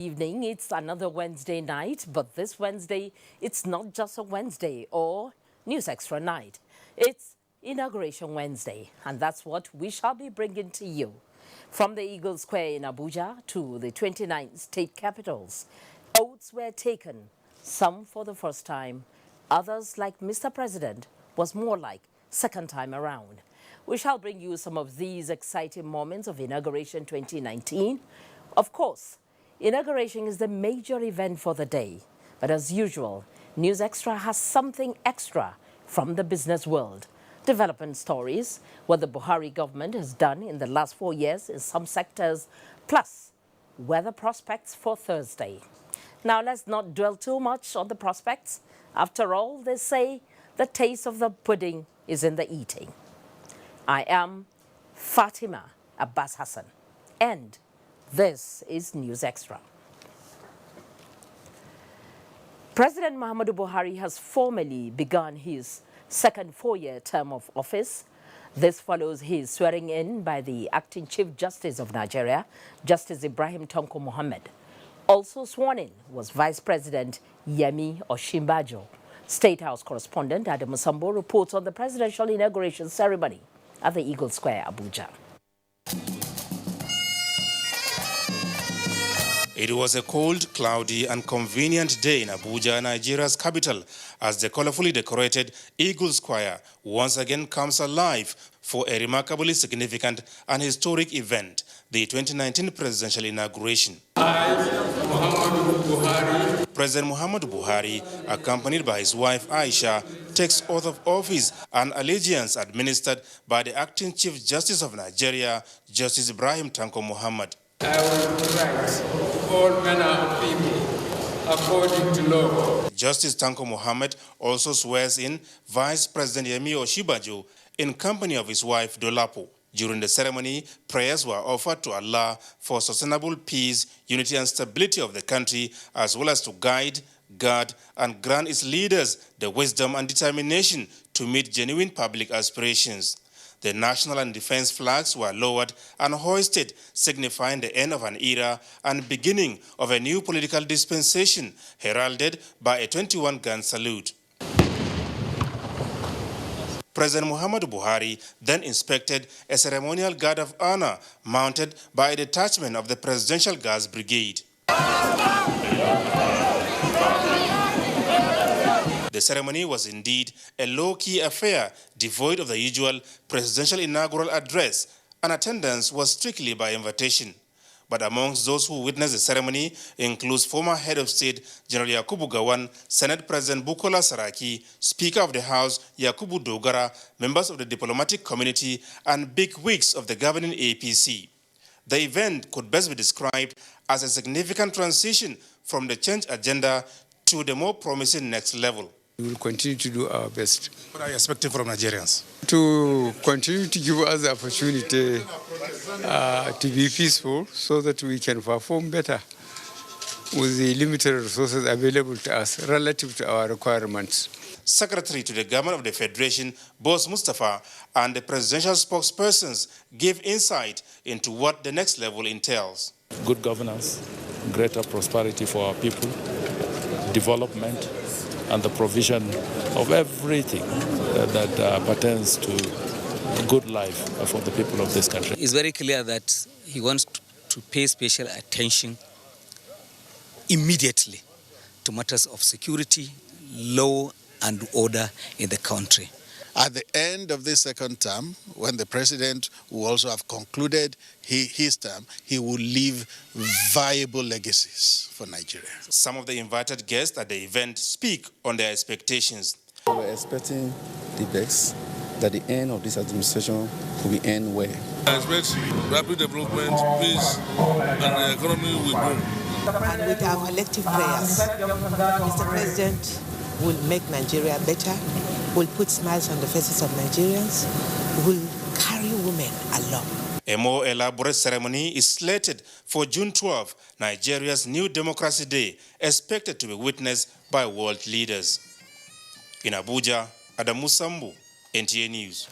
Evening, it's another Wednesday night, but this Wednesday, it's not just a Wednesday or News Extra night. It's Inauguration Wednesday, and that's what we shall be bringing to you. From the Eagle Square in Abuja to the 29 state capitals, oaths were taken, some for the first time, others, like Mr. President, was more like second time around. We shall bring you some of these exciting moments of Inauguration 2019. Of course, inauguration is the major event for the day. But as usual, News Extra has something extra from the business world. Development stories, what the Buhari government has done in the last 4 years in some sectors, plus weather prospects for Thursday. Now, let's not dwell too much on the prospects. After all, they say the taste of the pudding is in the eating. I am Fatima Abbas Hassan, and this is News Extra. President Muhammadu Buhari has formally begun his second 4-year term of office. This follows his swearing in by the acting Chief Justice of Nigeria, Justice Ibrahim Tanko Muhammad. Also sworn in was Vice President Yemi Osinbajo. State House correspondent Adam Musambo reports on the presidential inauguration ceremony at the Eagle Square, Abuja. It was a cold, cloudy and convenient day in Abuja, Nigeria's capital, as the colorfully decorated Eagle Square once again comes alive for a remarkably significant and historic event, the 2019 presidential inauguration. President Muhammadu Buhari, accompanied by his wife Aisha, takes oath of office and allegiance administered by the acting Chief Justice of Nigeria, Justice Ibrahim Tanko Muhammad. I will right all manner of people according to law. Justice Tanko Muhammad also swears in Vice President Yemi Osinbajo in company of his wife Dolapo. During the ceremony, prayers were offered to Allah for sustainable peace, unity and stability of the country, as well as to guide, guard and grant its leaders the wisdom and determination to meet genuine public aspirations. The national and defense flags were lowered and hoisted, signifying the end of an era and beginning of a new political dispensation, heralded by a 21-gun salute. President Muhammadu Buhari then inspected a ceremonial guard of honor mounted by a detachment of the Presidential Guards Brigade. The ceremony was indeed a low-key affair, devoid of the usual presidential inaugural address, and attendance was strictly by invitation. But amongst those who witnessed the ceremony includes former head of state General Yakubu Gowon, Senate President Bukola Saraki, Speaker of the House Yakubu Dogara, members of the diplomatic community, and bigwigs of the governing APC. The event could best be described as a significant transition from the change agenda to the more promising next level. We will continue to do our best. What are you expecting from Nigerians? To continue to give us the opportunity to be peaceful so that we can perform better with the limited resources available to us relative to our requirements. Secretary to the Government of the Federation, Boss Mustafa, and the presidential spokespersons gave insight into what the next level entails. Good governance, greater prosperity for our people, development, and the provision of everything that pertains to good life for the people of this country. It's very clear that he wants to pay special attention immediately to matters of security, law and order in the country. At the end of this second term, when the president will also have concluded his term, he will leave viable legacies for Nigeria. Some of the invited guests at the event speak on their expectations. We're expecting the best, that the end of this administration will be end well. I expect rapid development, peace, and the economy will boom. And with our collective prayers, Mr. President will make Nigeria better, will put smiles on the faces of Nigerians, will carry women along. A more elaborate ceremony is slated for June 12, Nigeria's New Democracy Day, expected to be witnessed by world leaders. In Abuja, Adam Musambo, NTA News.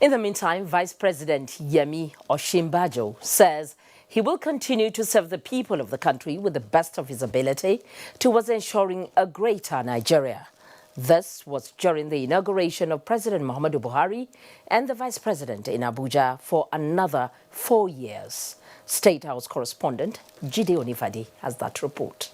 In the meantime, Vice President Yemi Osinbajo says He will continue to serve the people of the country with the best of his ability towards ensuring a greater Nigeria. This was during the inauguration of President Muhammadu Buhari and the Vice President in Abuja for another 4 years. State House correspondent Jide Onifade has that report.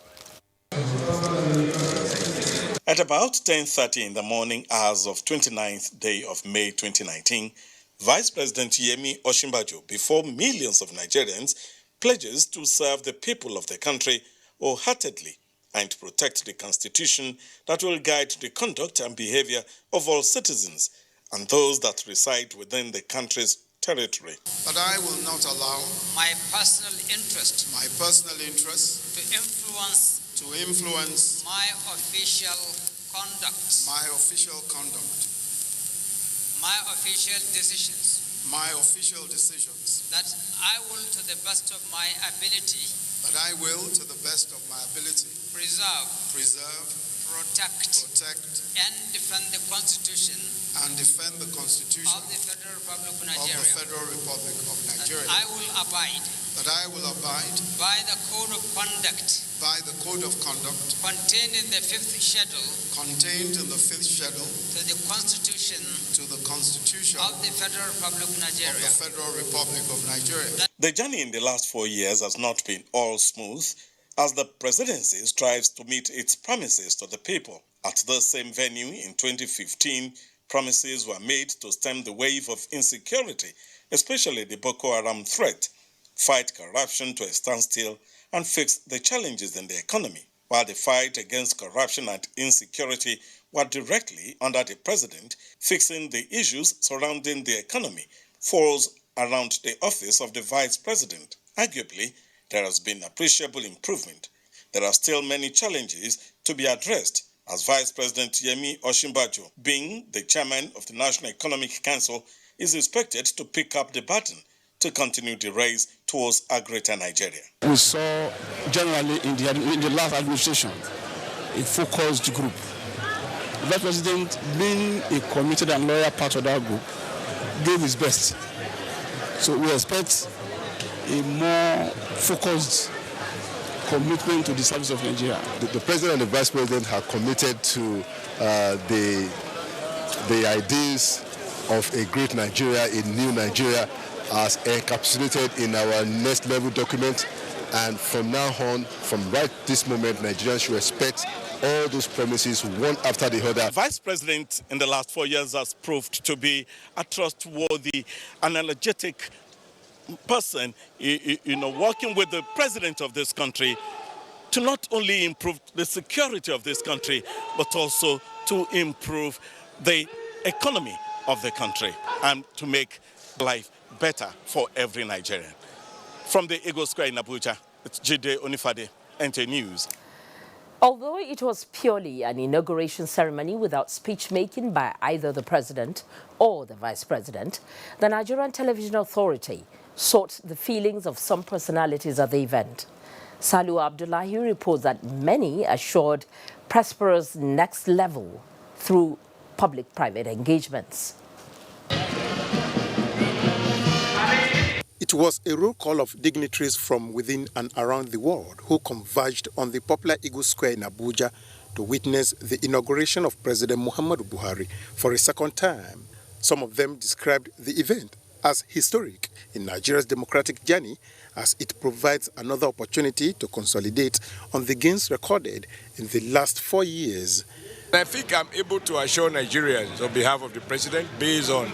At about 10:30 in the morning hours of 29th day of May 2019, Vice President Yemi Osinbajo, before millions of Nigerians, pledges to serve the people of the country wholeheartedly and to protect the constitution that will guide the conduct and behavior of all citizens and those that reside within the country's territory. That I will not allow my personal interest to influence my official conduct, my official decisions, that I will, to the best of my ability, preserve, protect, and defend the Constitution of the Federal Republic of Nigeria. That I will abide by the code of conduct contained in the fifth schedule to the Constitution of the Federal Republic of Nigeria. The journey in the last 4 years has not been all smooth, as the presidency strives to meet its promises to the people. At the same venue in 2015, promises were made to stem the wave of insecurity, especially the Boko Haram threat, fight corruption to a standstill, and fix the challenges in the economy. While the fight against corruption and insecurity were directly under the president, fixing the issues surrounding the economy falls around the office of the vice president. Arguably, there has been appreciable improvement. There are still many challenges to be addressed, as Vice President Yemi Osinbajo, being the chairman of the National Economic Council, is expected to pick up the baton to continue the race towards a greater Nigeria. We saw generally in the last administration a focused group. The Vice President, being a committed and loyal part of that group, gave his best. So we expect a more focused commitment to the service of Nigeria. The President and the Vice President have committed to the ideas of a great Nigeria, a new Nigeria, as encapsulated in our next level document. And from now on, from right this moment, Nigerians should respect all those promises one after the other. Vice President in the last 4 years has proved to be a trustworthy and energetic person, working with the president of this country to not only improve the security of this country, but also to improve the economy of the country and to make life better for every Nigerian. From the Eagle Square in Abuja, it's Jide Onifade, NT News. Although it was purely an inauguration ceremony without speech-making by either the president or the vice president, the Nigerian Television Authority sought the feelings of some personalities at the event. Salu Abdullahi reports that many assured prosperous next level through public-private engagements. It was a roll call of dignitaries from within and around the world who converged on the popular Eagle Square in Abuja to witness the inauguration of President Muhammadu Buhari for a second time. Some of them described the event as historic in Nigeria's democratic journey, as it provides another opportunity to consolidate on the gains recorded in the last 4 years. I think I'm able to assure Nigerians on behalf of the president, based on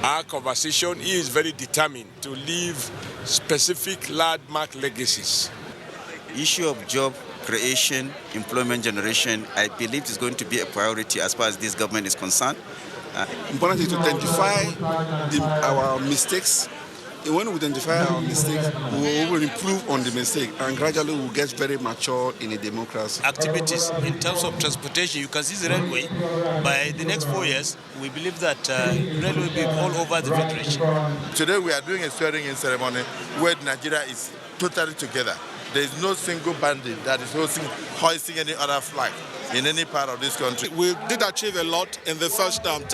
our conversation, he is very determined to leave specific landmark legacies. The issue of job creation, employment generation, I believe is going to be a priority as far as this government is concerned. Important is to identify our mistakes. And when we identify our mistakes, we will improve on the mistake, and gradually we'll get very mature in a democracy. Activities in terms of transportation, you can see the railway. By the next 4 years, we believe that railway will be all over the Federation. Today we are doing a swearing-in ceremony where Nigeria is totally together. There is no single bandit that is hoisting any other flag in any part of this country. We did achieve a lot in the first term,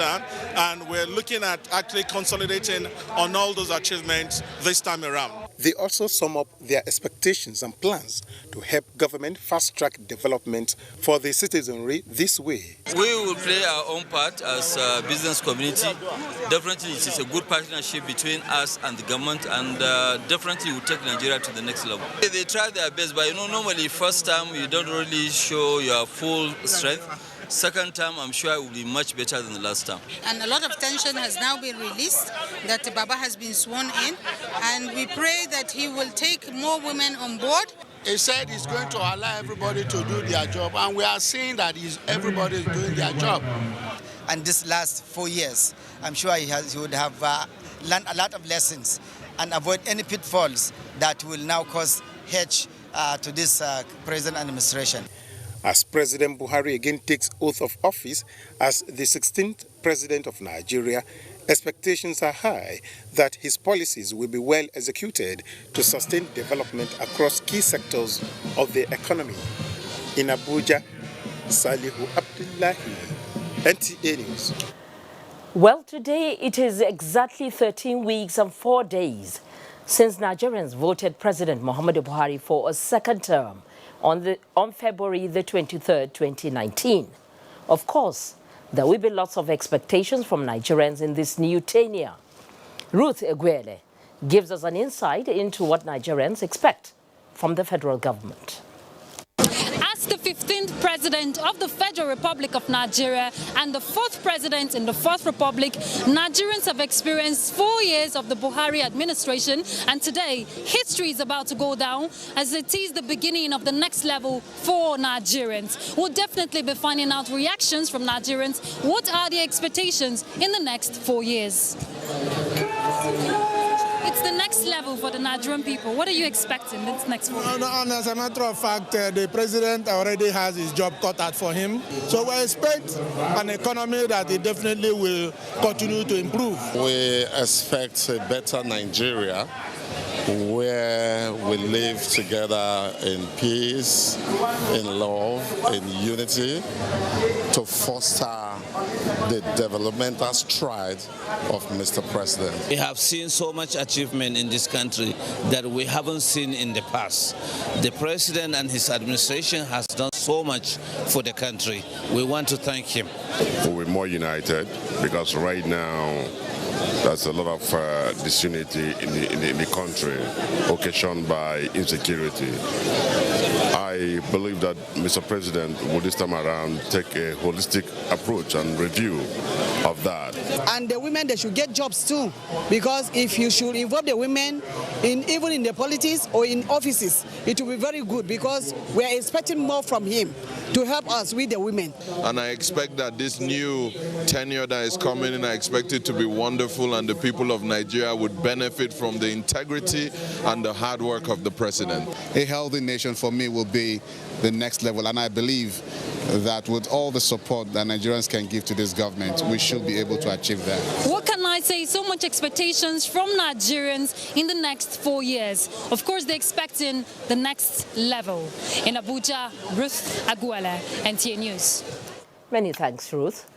and we're looking at actually consolidating on all those achievements this time around. They also sum up their expectations and plans to help government fast-track development for the citizenry this way. We will play our own part as a business community. Definitely it is a good partnership between us and the government, and definitely will take Nigeria to the next level. They try their best, but normally first time you don't really show your full strength. Second time, I'm sure it will be much better than the last time. And a lot of tension has now been released, that Baba has been sworn in, and we pray that he will take more women on board. He said he's going to allow everybody to do their job, and we are seeing that everybody is doing their job. And this last 4 years, I'm sure he would have learned a lot of lessons and avoid any pitfalls that will now cause hedge to this present administration. As President Buhari again takes oath of office as the 16th president of Nigeria, expectations are high that his policies will be well executed to sustain development across key sectors of the economy. In Abuja, Salihu Abdullahi, NTA News. Well, today it is exactly 13 weeks and 4 days since Nigerians voted President Muhammadu Buhari for a second term on February the 23rd, 2019. Of course, there will be lots of expectations from Nigerians in this new tenure. Ruth Eguele gives us an insight into what Nigerians expect from the federal government. As the 15th president of the Federal Republic of Nigeria and the 4th president in the 4th Republic, Nigerians have experienced 4 years of the Buhari administration, and today history is about to go down as it is the beginning of the next level for Nigerians. We'll definitely be finding out reactions from Nigerians. What are the expectations in the next 4 years? It's the next level for the Nigerian people. What are you expecting this next 4 years? As a matter of fact, the president already has his job cut out for him. So we expect an economy that it definitely will continue to improve. We expect a better Nigeria where we live together in peace, in love, in unity, to foster the developmental stride of Mr. President. We have seen so much achievement in this country that we haven't seen in the past. The president and his administration has done so much for the country. We want to thank him. We're more united because right now there's a lot of disunity in the country occasioned by insecurity. I believe that Mr. President will this time around take a holistic approach and review of that. And the women, they should get jobs too, because if you should involve the women even in the politics or in offices, it will be very good, because we are expecting more from him to help us with the women. And I expect that this new tenure that is coming in, I expect it to be wonderful, and the people of Nigeria would benefit from the integrity and the hard work of the president. A healthy nation for me will be the next level, and I believe that with all the support that Nigerians can give to this government, we should be able to achieve that. What can I say? So much expectations from Nigerians in the next 4 years. Of course, they're expecting the next level. In Abuja, Ruth Aguela, NTA News. Many thanks, Ruth.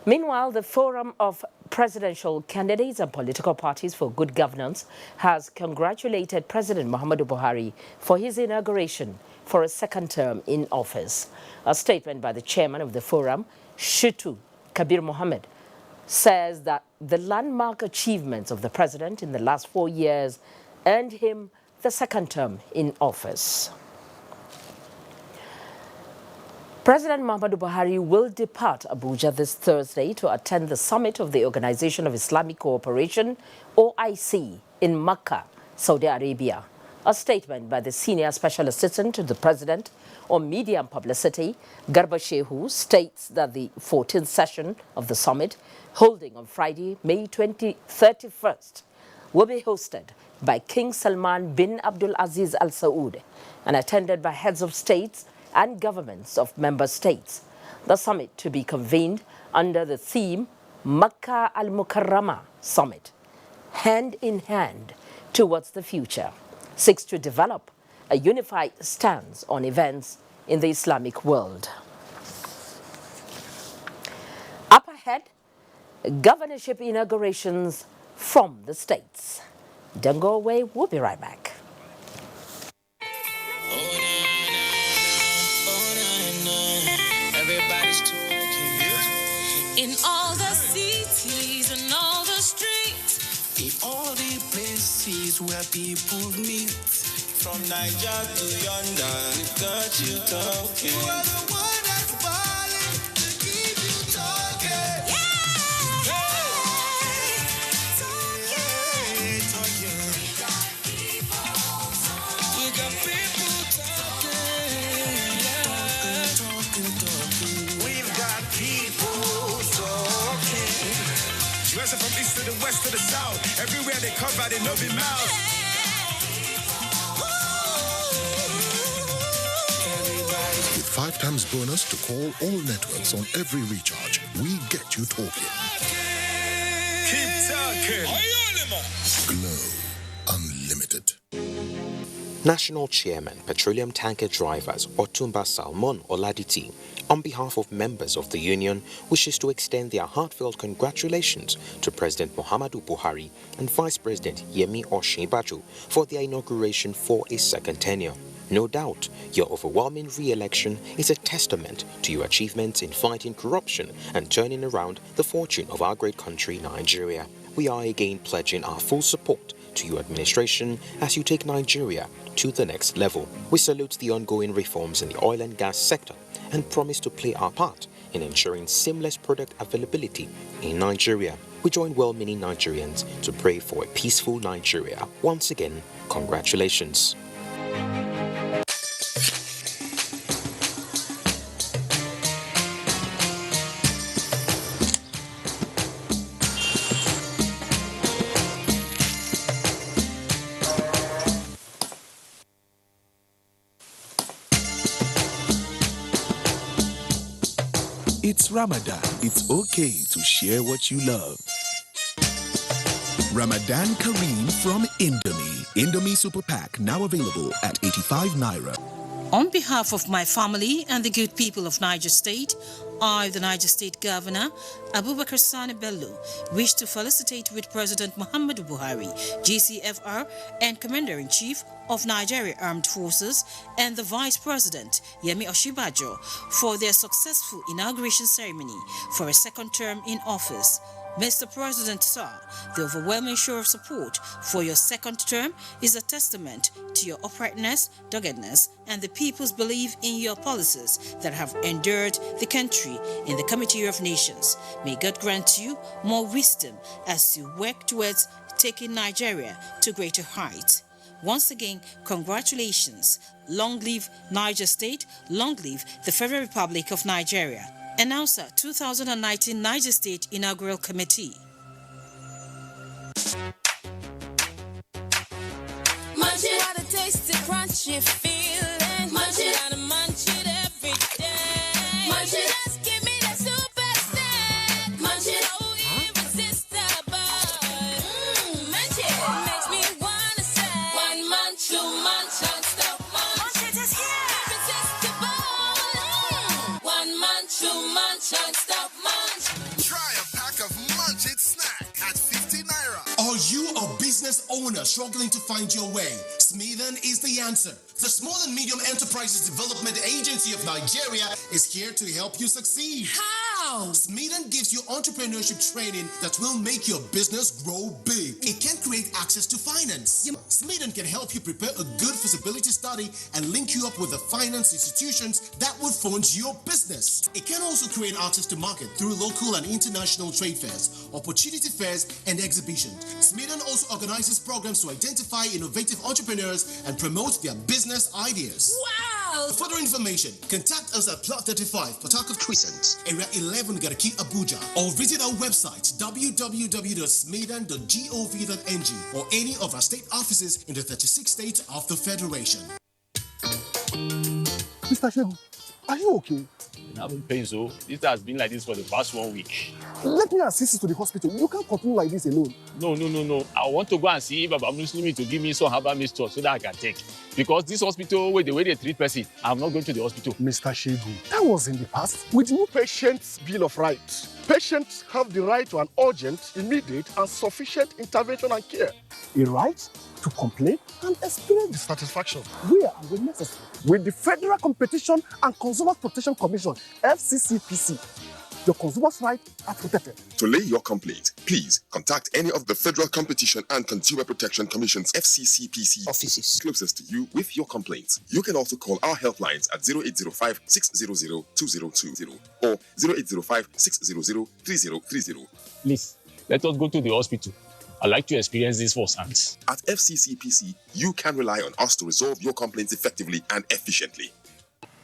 Meanwhile, the Forum of Presidential Candidates and Political Parties for Good Governance has congratulated President Muhammadu Buhari for his inauguration for a second term in office. A statement by the chairman of the forum, Shitu Kabir Mohammed, says that the landmark achievements of the president in the last 4 years earned him the second term in office. President Muhammadu Buhari will depart Abuja this Thursday to attend the summit of the Organization of Islamic Cooperation, OIC, in Mecca, Saudi Arabia. A statement by the Senior Special Assistant to the President on Media and Publicity, Garba Shehu, states that the 14th session of the summit, holding on Friday, May 31st, will be hosted by King Salman bin Abdul Aziz Al Saud and attended by heads of states and governments of member states. The summit to be convened under the theme Makkah Al-Mukarramah Summit, hand in hand towards the future, seeks to develop a unified stance on events in the Islamic world. Up ahead, governorship inaugurations from the states. Don't go away, we'll be right back. Everybody's talking. In all the cities and all the streets, in all the places where people meet, from Niger to yonder, we've got you talking. You are the one that's falling to keep you talking. Yeah, talking. We got people talking. We've got people talking. Dressing from east to the west to the south. Everywhere they cover, they know me mouth. With 5 times bonus to call all networks on every recharge, we get you talking. Keep talking. Glow Unlimited. National Chairman, Petroleum Tanker Drivers Otumba Salmon Oladiti, on behalf of members of the union, wishes to extend their heartfelt congratulations to President Muhammadu Buhari and Vice President Yemi Osinbajo for their inauguration for a second tenure. No doubt, your overwhelming re-election is a testament to your achievements in fighting corruption and turning around the fortune of our great country, Nigeria. We are again pledging our full support to your administration as you take Nigeria to the next level. We salute the ongoing reforms in the oil and gas sector and promise to play our part in ensuring seamless product availability in Nigeria. We join well-meaning Nigerians to pray for a peaceful Nigeria. Once again, congratulations. It's Ramadan. It's okay to share what you love. Ramadan Kareem from Indomie. Indomie Super Pack now available at 85 Naira. On behalf of my family and the good people of Niger State, I, the Niger State Governor, Abubakar Sani Bello, wish to felicitate with President Muhammadu Buhari, GCFR, and Commander-in-Chief of Nigeria Armed Forces, and the Vice President, Yemi Osinbajo, for their successful inauguration ceremony for a second term in office. Mr. President, sir, the overwhelming show of support for your second term is a testament to your uprightness, doggedness, and the people's belief in your policies that have endured the country in the Committee of Nations. May God grant you more wisdom as you work towards taking Nigeria to greater heights. Once again, congratulations. Long live Niger State, long live the Federal Republic of Nigeria. Announcer 2019 Niger State Inaugural Committee. Munch it, what a tasty, crunchy feeling. Munch it, gotta munch it every day. Munch it, just give me the super snack. Munch it, oh irresistible. Munch it, makes me wanna say one munch, two munch, non-stop munch. Munch it is here, irresistible. One munch, two munch, non-stop munch. Try a pack of Munch It snack at 50 Naira. Are you a business owner struggling to find your way? Smithen is the answer. The Small and Medium Enterprises Development Agency of Nigeria is here to help you succeed. How? Smithen gives you entrepreneurship training that will make your business grow big. It can create access to finance. Smithen can help you prepare a good feasibility study and link you up with the finance institutions that will fund your business. It can also create access to market through local and international trade fairs, opportunity fairs, and exhibitions. Smithen also organizes programs to identify innovative entrepreneurs and promote their business ideas. Wow! For further information, contact us at Plot 35, Port Harcourt Crescent, Area 11, Garaki, Abuja, or visit our website www.smithen.gov.ng or any of our state offices in the 36 states of the Federation. Mr. Shegu, are you okay? I'm having pain, so this has been like this for the past 1 week. Let me assist you to the hospital. You can't continue like this alone. No. I want to go and see Baba Muslimi to give me some herbal mixture so that I can take. Because this hospital, the way they treat person, I'm not going to the hospital. Mr. Shegu, that was in the past with new patient's bill of rights. Patients have the right to an urgent, immediate, and sufficient intervention and care. A right to complain and experience dissatisfaction where and when necessary. With the Federal Competition and Consumer Protection Commission, FCCPC, your consumers' rights are protected. To lay your complaint, please contact any of the Federal Competition and Consumer Protection Commission's FCCPC offices closest to you with your complaints. You can also call our helplines at 0805-600-2020 or 0805-600-3030. Please, let us go to the hospital. I'd like to experience this firsthand. At FCCPC, you can rely on us to resolve your complaints effectively and efficiently.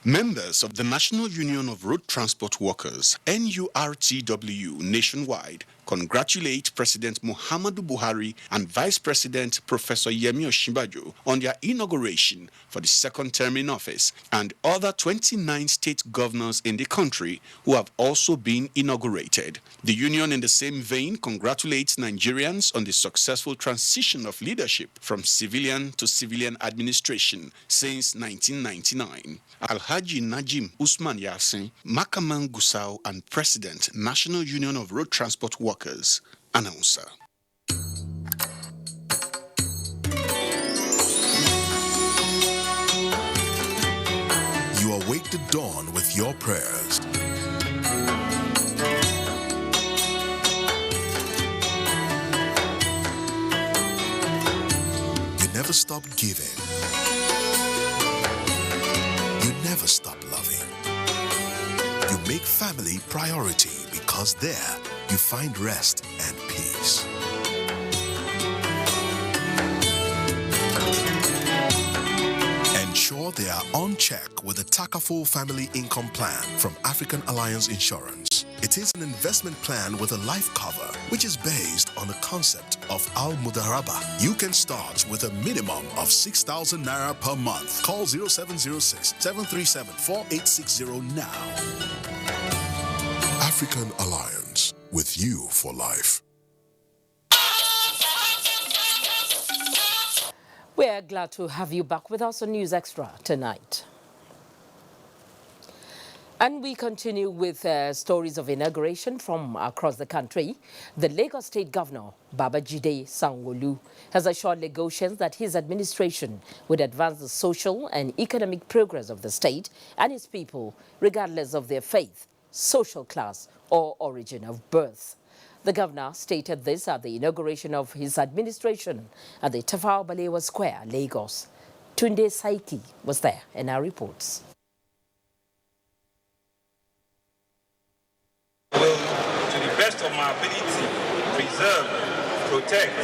Members of the National Union of Road Transport Workers, NURTW nationwide, congratulate President Muhammadu Buhari and Vice President Professor Yemi Osinbajo on their inauguration for the second term in office, and other 29 state governors in the country who have also been inaugurated. The union, in the same vein, congratulates Nigerians on the successful transition of leadership from civilian to civilian administration since 1999. Alhaji Najim Usman Yasin, Makaman Gusau and President, National Union of Road Transport Workers, announcer. You awake the dawn with your prayers. You never stop giving. You never stop loving. You make family priority because there you find rest and peace. Ensure they are on check with the Takaful Family Income Plan from African Alliance Insurance. It is an investment plan with a life cover, which is based on the concept of Al-Mudaraba. You can start with a minimum of 6,000 Naira per month. Call 0706-737-4860 now. African Alliance, with you for life. We're glad to have you back with us on News Extra tonight. And we continue with stories of inauguration from across the country. The Lagos State Governor, Babajide Sanwo-Olu, has assured Lagosians that his administration would advance the social and economic progress of the state and its people, regardless of their faith, social class, or origin of birth. The governor stated this at the inauguration of his administration at the Tafawa Balewa Square, Lagos. Tunde Saiki was there and our reports. Will, to the best of my ability, preserve, protect,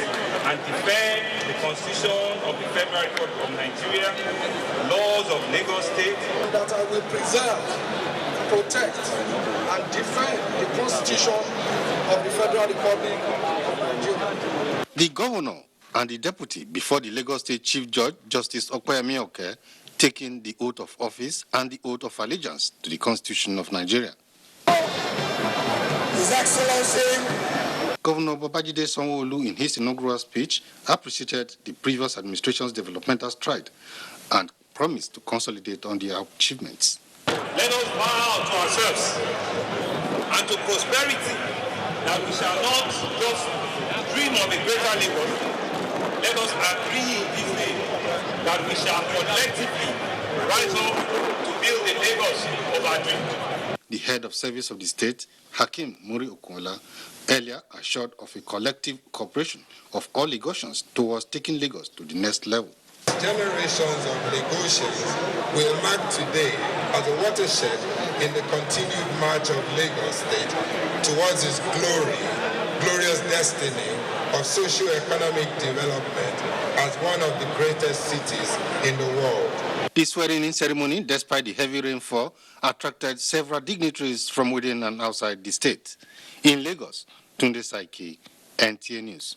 and defend the Constitution of the Federal Republic of Nigeria, laws of Lagos State. That I will preserve, protect, and defend the Constitution of the Federal Republic of Nigeria. The governor and the deputy before the Lagos State Chief Judge, Justice Okoyemi Oke, taking the oath of office and the oath of allegiance to the Constitution of Nigeria. His Excellency Governor Babajide Sanwo-Olu, in his inaugural speech, appreciated the previous administration's developmental stride and promised to consolidate on their achievements. Let us vow to ourselves and to prosperity that we shall not just dream of a greater Lagos. Let us agree this day that we shall collectively rise up to build the Lagos of our dream. The head of service of the state, Hakim Muri Okunla, earlier assured of a collective cooperation of all Lagosians towards taking Lagos to the next level. Generations of Lagosians will mark today as a watershed in the continued march of Lagos State towards its glorious destiny of socio-economic development as one of the greatest cities in the world. This swearing-in ceremony, despite the heavy rainfall, attracted several dignitaries from within and outside the state. In Lagos, Tunde Saiki, NTA News.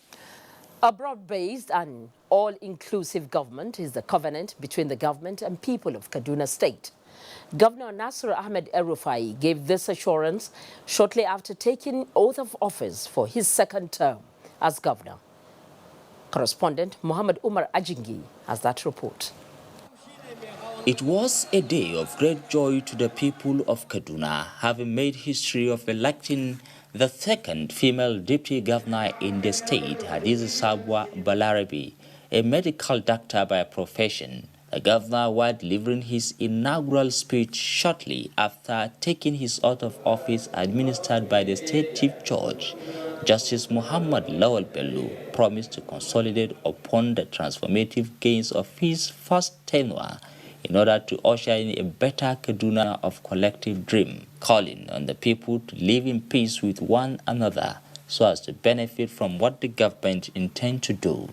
A broad-based and all-inclusive government is the covenant between the government and people of Kaduna State. Governor Nasir Ahmed El-Rufai gave this assurance shortly after taking oath of office for his second term as governor. Correspondent Muhammad Umar Ajingi has that report. It was a day of great joy to the people of Kaduna, having made history of electing The second female deputy governor in the state, Hadiza Sabwa Balarabi, a medical doctor by profession. The governor was delivering his inaugural speech shortly after taking his oath of office administered by the state chief judge. Justice Muhammad Lawal Bello promised to consolidate upon the transformative gains of his first tenure in order to usher in a better Kaduna of collective dream, calling on the people to live in peace with one another so as to benefit from what the government intends to do.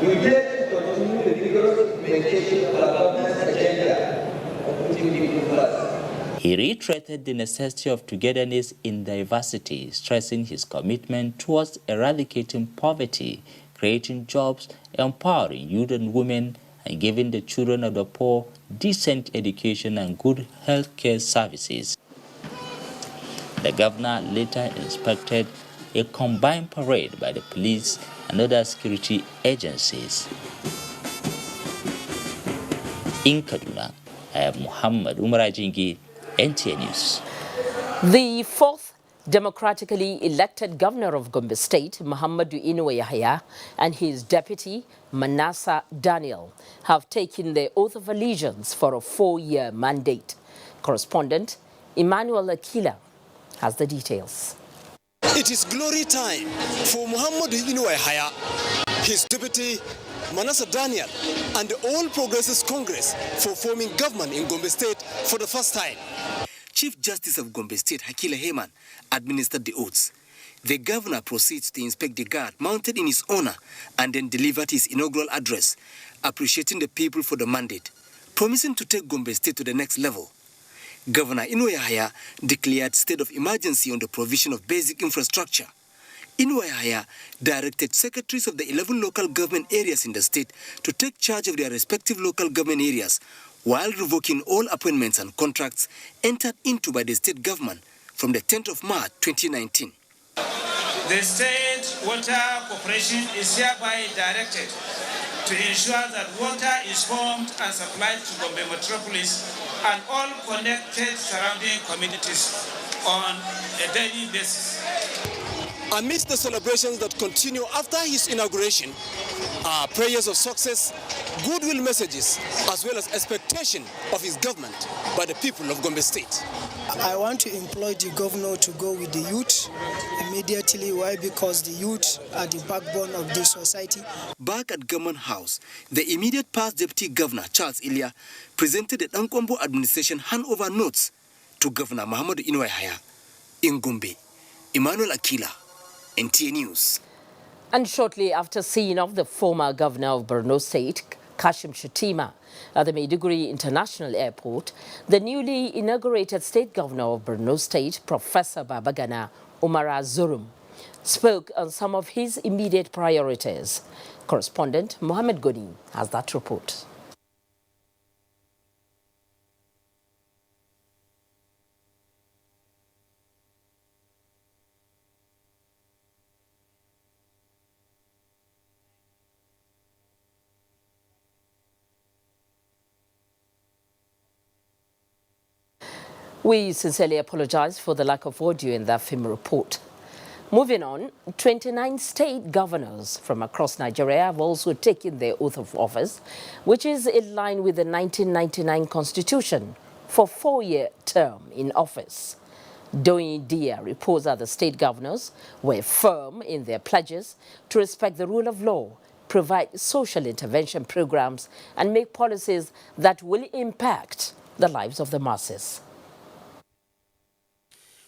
We pledge to continue the vigorous implementation of our government's agenda of putting people first. He reiterated the necessity of togetherness in diversity, stressing his commitment towards eradicating poverty, creating jobs, empowering youth and women, and giving the children of the poor decent education and good health care services. The governor later inspected a combined parade by the police and other security agencies. In Kaduna, I have Muhammad Umar Ajingi, NTA News. The fourth democratically elected governor of Gombe State, Muhammadu Inuwa Yahya, and his deputy, Manasa Daniel, have taken the oath of allegiance for a 4-year mandate. Correspondent Emmanuel Akila has the details. It is glory time for Muhammadu Inuwa Yahya, his deputy, Manasa Daniel, and the All Progressives Congress for forming government in Gombe State for the first time. Chief Justice of Gombe State, Hakila Heyman, administered the oaths. The governor proceeds to inspect the guard mounted in his honor and then delivered his inaugural address, appreciating the people for the mandate, promising to take Gombe State to the next level. Governor Inuwa Yahya declared state of emergency on the provision of basic infrastructure. Inuwa Yahya directed secretaries of the 11 local government areas in the state to take charge of their respective local government areas while revoking all appointments and contracts entered into by the state government from the 10th of March 2019. The State Water Corporation is hereby directed to ensure that water is formed and supplied to Gombe Metropolis and all connected surrounding communities on a daily basis. Amidst the celebrations that continue after his inauguration are prayers of success, goodwill messages, as well as expectation of his government by the people of Gombe State. I want to employ the governor to go with the youth immediately. Why? Because the youth are the backbone of this society. Back at Government House, the immediate past Deputy Governor, Charles Ilya, presented the Nkombo administration handover notes to Governor Muhammadu Inuwa Yahya in Gombe. Emmanuel Akila, NTA News. And shortly after seeing off the former governor of Borno State, Kashim Shettima, at the Maiduguri International Airport, the newly inaugurated state governor of Borno State, Professor Babagana Umara Zurum, spoke on some of his immediate priorities. Correspondent Mohammed Goni has that report. We sincerely apologize for the lack of audio in that film report. Moving on, 29 state governors from across Nigeria have also taken their oath of office, which is in line with the 1999 Constitution for 4-year term in office. Doyin Dia reports that the state governors were firm in their pledges to respect the rule of law, provide social intervention programs, and make policies that will impact the lives of the masses.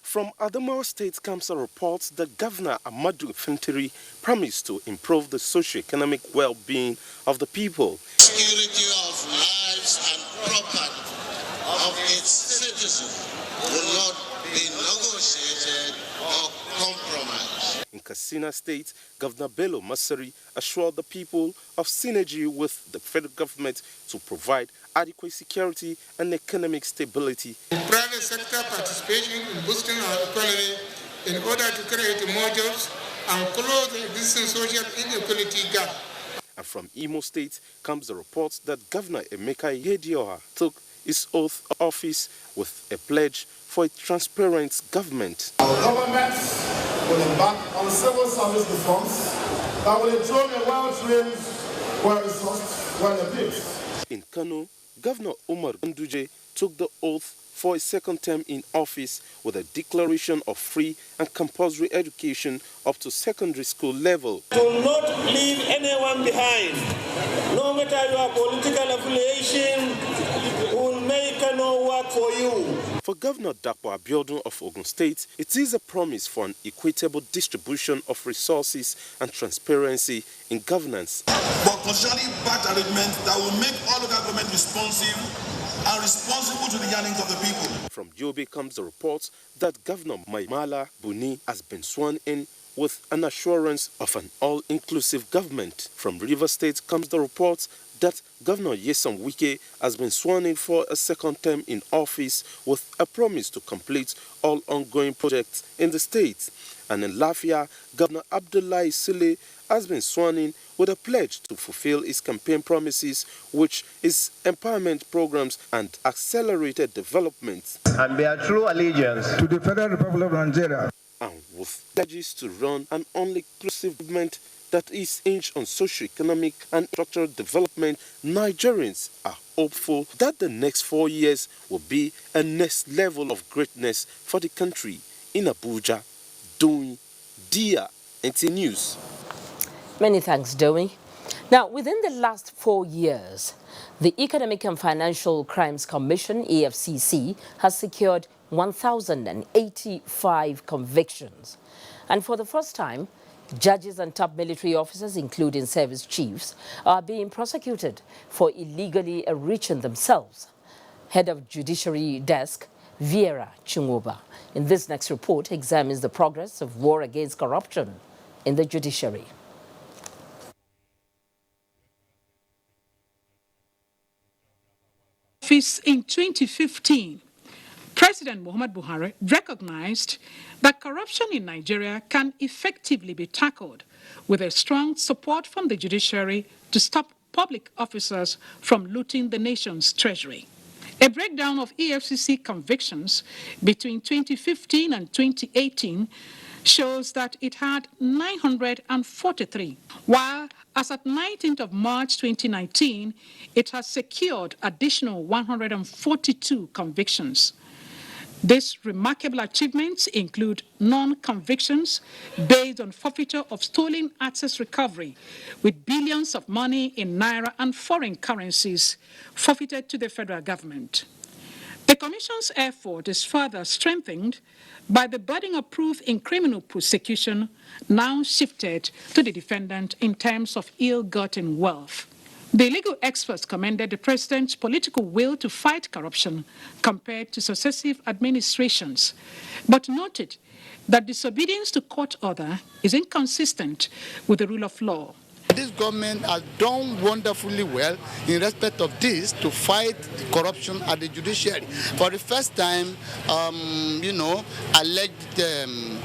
From Adamawa State comes a report that Governor Amadou Fintiri promised to improve the socio-economic well-being of the people. Security of lives and property of its citizens will not be negotiated or compromised. In Katsina State, Governor Bello Masari assured the people of synergy with the federal government to provide adequate security and economic stability. Private sector participation in boosting our economy in order to create more jobs and close the existing social inequality gap. And from Imo State comes the report that Governor Emeka Yedioha took his oath of office with a pledge for a transparent government. Our government will embark on civil service reforms that will ensure a well-trained, well-resourced, well-equipped. In Kano, Governor Umar Ganduje took the oath for a second term in office with a declaration of free and compulsory education up to secondary school level. Do not leave anyone behind. No matter your political affiliation, we will make no work for you. For Governor Dapo Abiodun of Ogun State, it is a promise for an equitable distribution of resources and transparency in governance. But constitutionally backed arrangements that will make all local government responsive and responsible to the yearnings of the people. From Yobe comes the report that Governor Maimala Buni has been sworn in with an assurance of an all-inclusive government. From Rivers State comes the report that Governor Nyesom Wike has been sworn in for a second term in office with a promise to complete all ongoing projects in the state. And in Lafia, Governor Abdullahi Sule has been sworn in with a pledge to fulfill his campaign promises, which is empowerment programs and accelerated development. And bear true allegiance to the Federal Republic of Nigeria. And with pledges to run an all-inclusive government that is hinged on socio-economic and structural development, Nigerians are hopeful that the next 4 years will be a next level of greatness for the country. In Abuja, Doing Dia, NT News. Many thanks, Domi. Now, within the last 4 years, the Economic and Financial Crimes Commission, EFCC, has secured 1,085 convictions. And for the first time, judges and top military officers, including service chiefs, are being prosecuted for illegally enriching themselves. Head of Judiciary Desk, Viera Chungoba, in this next report, examines the progress of war against corruption in the judiciary. In 2015, President Muhammadu Buhari recognized that corruption in Nigeria can effectively be tackled with a strong support from the judiciary to stop public officers from looting the nation's treasury. A breakdown of EFCC convictions between 2015 and 2018 shows that it had 943, while as at 19th of March 2019, it has secured additional 142 convictions. These remarkable achievements include non-convictions based on forfeiture of stolen assets recovery, with billions of money in naira and foreign currencies forfeited to the federal government. The Commission's effort is further strengthened by the burden of proof in criminal prosecution now shifted to the defendant in terms of ill-gotten wealth. The legal experts commended the president's political will to fight corruption compared to successive administrations, but noted that disobedience to court order is inconsistent with the rule of law. This government has done wonderfully well in respect of this to fight corruption at the judiciary. For the first time, alleged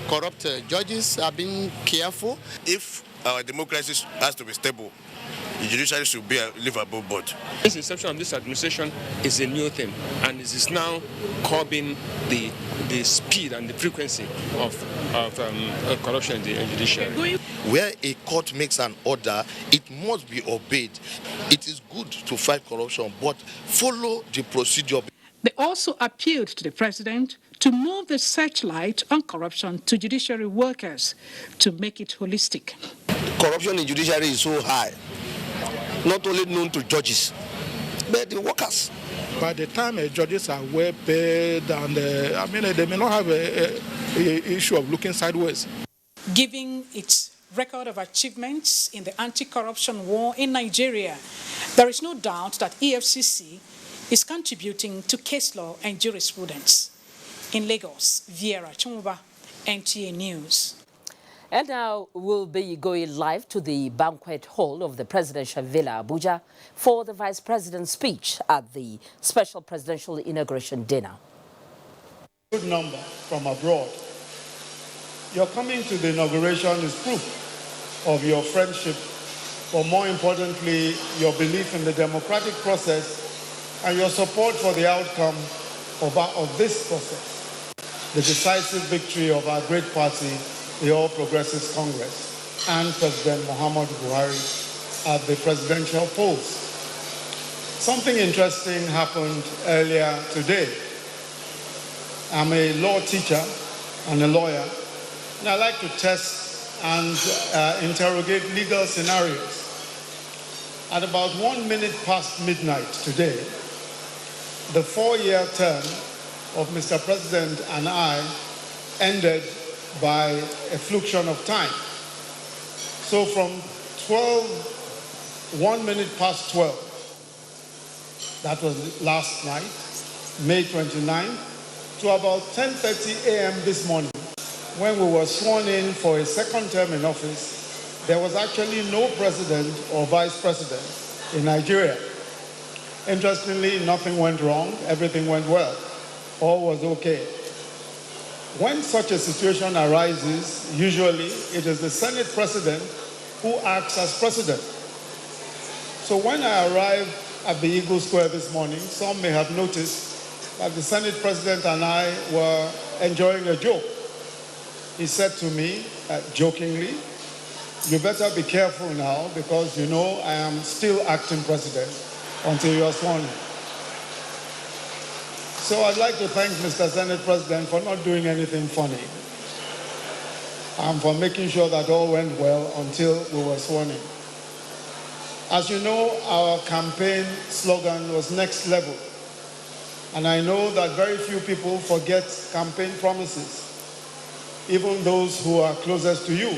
corrupt judges are being careful. If our democracy has to be stable, the judiciary should be a livable board. This inception of this administration is a new thing, and it is now curbing the speed and the frequency of corruption in the judiciary. Where a court makes an order, it must be obeyed. It is good to fight corruption, but follow the procedure. They also appealed to the president to move the searchlight on corruption to judiciary workers to make it holistic. Corruption in judiciary is so high, not only known to judges, but the workers. By the time judges are well paid, and they may not have a issue of looking sideways. Given its record of achievements in the anti-corruption war in Nigeria, there is no doubt that EFCC is contributing to case law and jurisprudence. In Lagos, Viera Chumuba, NTA News. And now we'll be going live to the banquet hall of the presidential villa, Abuja, for the vice president's speech at the special presidential inauguration dinner. Good number from abroad. Your coming to the inauguration is proof of your friendship, but more importantly, your belief in the democratic process and your support for the outcome of this process, the decisive victory of our great party, the All Progressives Congress, and President Muhammadu Buhari at the presidential polls. Something interesting happened earlier today. I'm a law teacher and a lawyer, and I like to test and interrogate legal scenarios. At about 1 minute past midnight today, the 4-year term of Mr. President and I ended by a fluxion of time. So from 1 minute past 12, that was last night, May 29th, to about 10:30 a.m. this morning, when we were sworn in for a second term in office, there was actually no president or vice president in Nigeria. Interestingly, nothing went wrong, everything went well, all was okay. When such a situation arises, usually it is the Senate president who acts as president. So when I arrived at the Eagle Square this morning, some may have noticed that the Senate president and I were enjoying a joke. He said to me, jokingly, "You better be careful now because you know I am still acting president until you are sworn in." So I'd like to thank Mr. Senate President for not doing anything funny and for making sure that all went well until we were sworn in. As you know, our campaign slogan was "Next Level." And I know that very few people forget campaign promises, even those who are closest to you.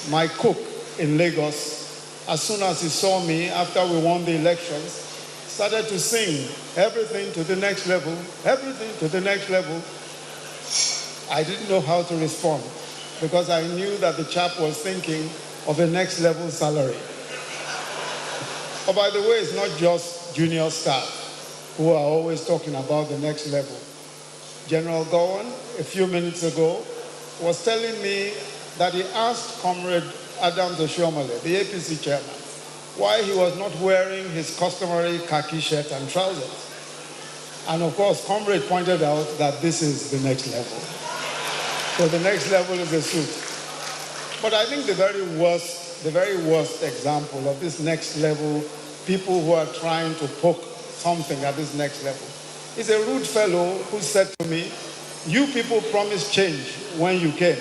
My cook in Lagos, as soon as he saw me after we won the elections, started to sing, "Everything to the next level, everything to the next level." I didn't know how to respond because I knew that the chap was thinking of a next level salary. But by the way, it's not just junior staff who are always talking about the next level. General Gowan, a few minutes ago, was telling me that he asked Comrade Adams Oshiomhole, the APC chairman, why he was not wearing his customary khaki shirt and trousers. And of course, Comrade pointed out that this is the next level. So the next level is a suit. But I think the very worst example of this next level, people who are trying to poke something at this next level, is a rude fellow who said to me, "You people promised change when you came.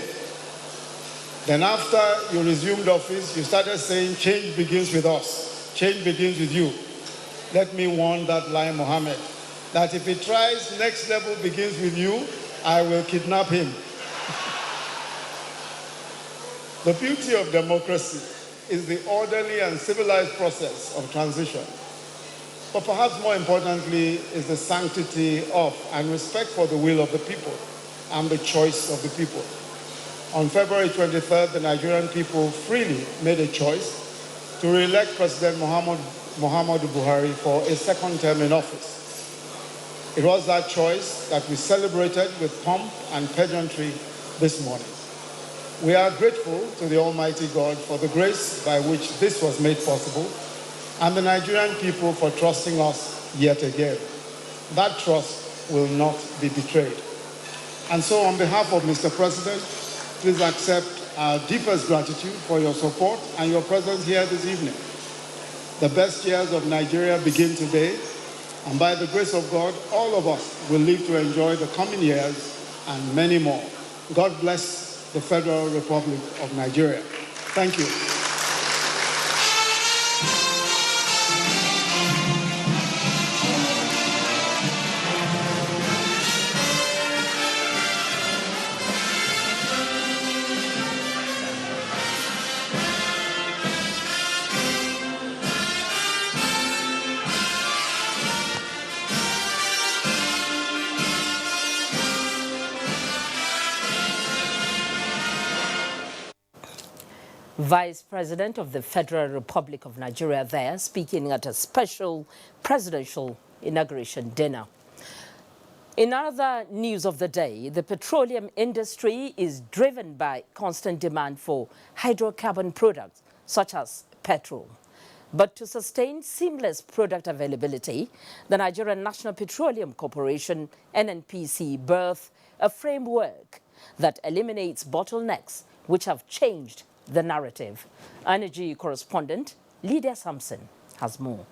Then after you resumed office, you started saying change begins with us, change begins with you." Let me warn that Lai Mohammed that if he tries next level begins with you, I will kidnap him. The beauty of democracy is the orderly and civilized process of transition. But perhaps more importantly is the sanctity of and respect for the will of the people and the choice of the people. On February 23rd, the Nigerian people freely made a choice to re-elect President Muhammadu Buhari for a second term in office. It was that choice that we celebrated with pomp and pageantry this morning. We are grateful to the Almighty God for the grace by which this was made possible, and the Nigerian people for trusting us yet again. That trust will not be betrayed. And so on behalf of Mr. President, please accept our deepest gratitude for your support and your presence here this evening. The best years of Nigeria begin today, and by the grace of God, all of us will live to enjoy the coming years and many more. God bless the Federal Republic of Nigeria. Thank you. Vice President of the Federal Republic of Nigeria there, speaking at a special presidential inauguration dinner. In other news of the day, the petroleum industry is driven by constant demand for hydrocarbon products such as petrol. But to sustain seamless product availability, the Nigerian National Petroleum Corporation, NNPC, birthed a framework that eliminates bottlenecks which have changed the narrative. Energy correspondent Lydia Sampson has more.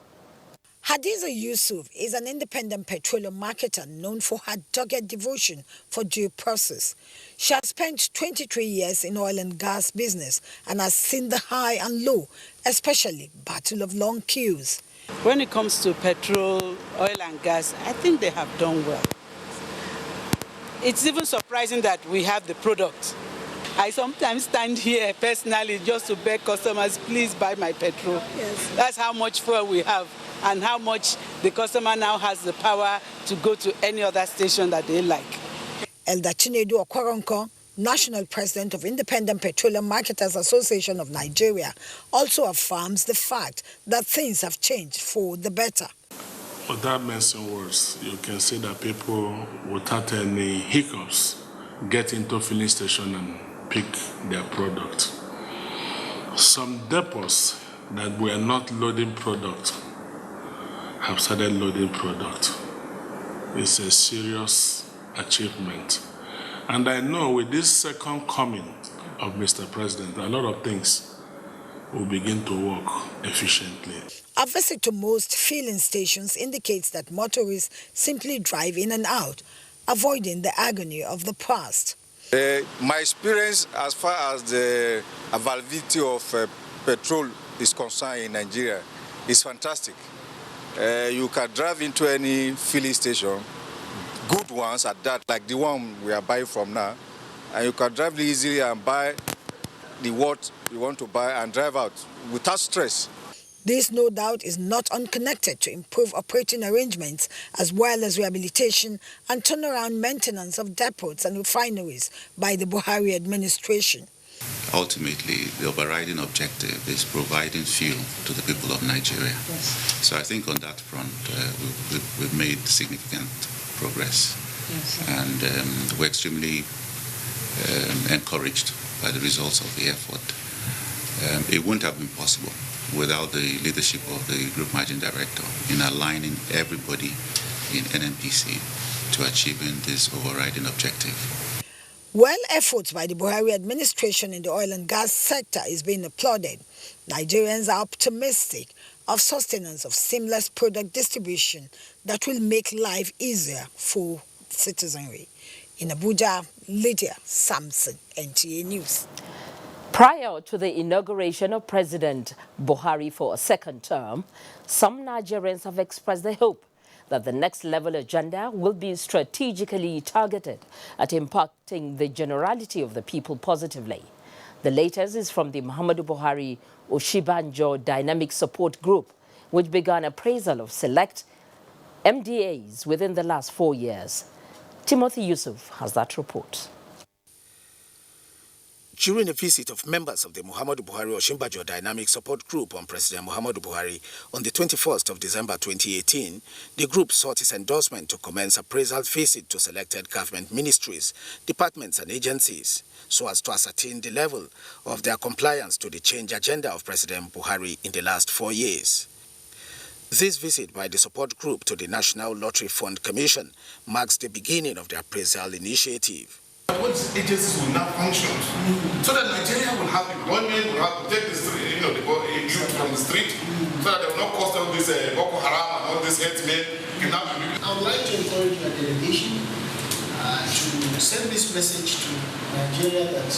Hadiza Yusuf is an independent petroleum marketer known for her dogged devotion for due process. She has spent 23 years in oil and gas business and has seen the high and low, especially battle of long queues. When it comes to petrol, oil and gas, I think they have done well. It's even surprising that we have the product. I sometimes stand here personally just to beg customers, please buy my petrol. Yes. That's how much fuel we have and how much the customer now has the power to go to any other station that they like. Elder Chinedu Okwaronko, National President of Independent Petroleum Marketers Association of Nigeria, also affirms the fact that things have changed for the better. Without missing words, you can see that people, without any hiccups, get into filling station and pick their product. Some depots that were not loading product have started loading product. It's a serious achievement. And I know with this second coming of Mr. President, a lot of things will begin to work efficiently. A visit to most filling stations indicates that motorists simply drive in and out, avoiding the agony of the past. My experience as far as the availability of petrol is concerned in Nigeria is fantastic. You can drive into any filling station, good ones at that, like the one we are buying from now, and you can drive easily and buy the what you want to buy and drive out without stress. This, no doubt, is not unconnected to improve operating arrangements as well as rehabilitation and turnaround maintenance of depots and refineries by the Buhari administration. Ultimately, the overriding objective is providing fuel to the people of Nigeria. Yes. So I think on that front, we've made significant progress. Yes. And we're extremely encouraged by the results of the effort. It wouldn't have been possible without the leadership of the Group Managing Director in aligning everybody in NNPC to achieving this overriding objective. While efforts by the Buhari administration in the oil and gas sector is being applauded, Nigerians are optimistic of sustenance of seamless product distribution that will make life easier for citizenry. In Abuja, Lydia Sampson, NTA News. Prior to the inauguration of President Buhari for a second term, some Nigerians have expressed their hope that the next level agenda will be strategically targeted at impacting the generality of the people positively. The latest is from the Muhammadu Buhari Oshibanjo Dynamic Support Group, which began appraisal of select MDAs within the last 4 years. Timothy Yusuf has that report. During a visit of members of the Muhammadu Buhari Oshimbajo Dynamic Support Group on President Muhammadu Buhari on the 21st of December 2018, the group sought his endorsement to commence appraisal visit to selected government ministries, departments and agencies, so as to ascertain the level of their compliance to the change agenda of President Buhari in the last 4 years. This visit by the support group to the National Lottery Fund Commission marks the beginning of the appraisal initiative. What agencies will now function so that Nigeria will have employment, will have to take the street, the youth from the street, so that they will not cost all this Boko Haram and all this headsmen. I would like to encourage my delegation to send this message to Nigeria that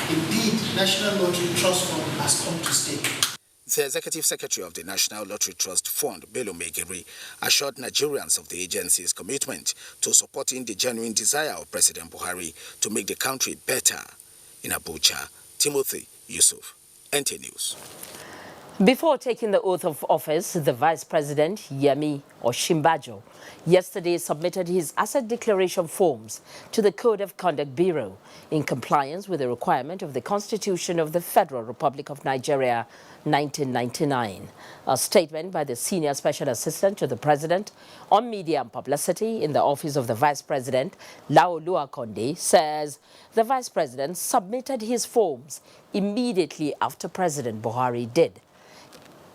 indeed National Lottery Trust Fund has come to stay. The Executive Secretary of the National Lottery Trust Fund, Bello Megiri, assured Nigerians of the agency's commitment to supporting the genuine desire of President Buhari to make the country better. In Abuja, Timothy Yusuf, NTA News. Before taking the oath of office, the Vice President, Yemi Oshimbajo, yesterday submitted his asset declaration forms to the Code of Conduct Bureau in compliance with the requirement of the Constitution of the Federal Republic of Nigeria, 1999. A statement by the Senior Special Assistant to the President on Media and Publicity in the Office of the Vice President, Laolu Akonde, says the Vice President submitted his forms immediately after President Buhari did.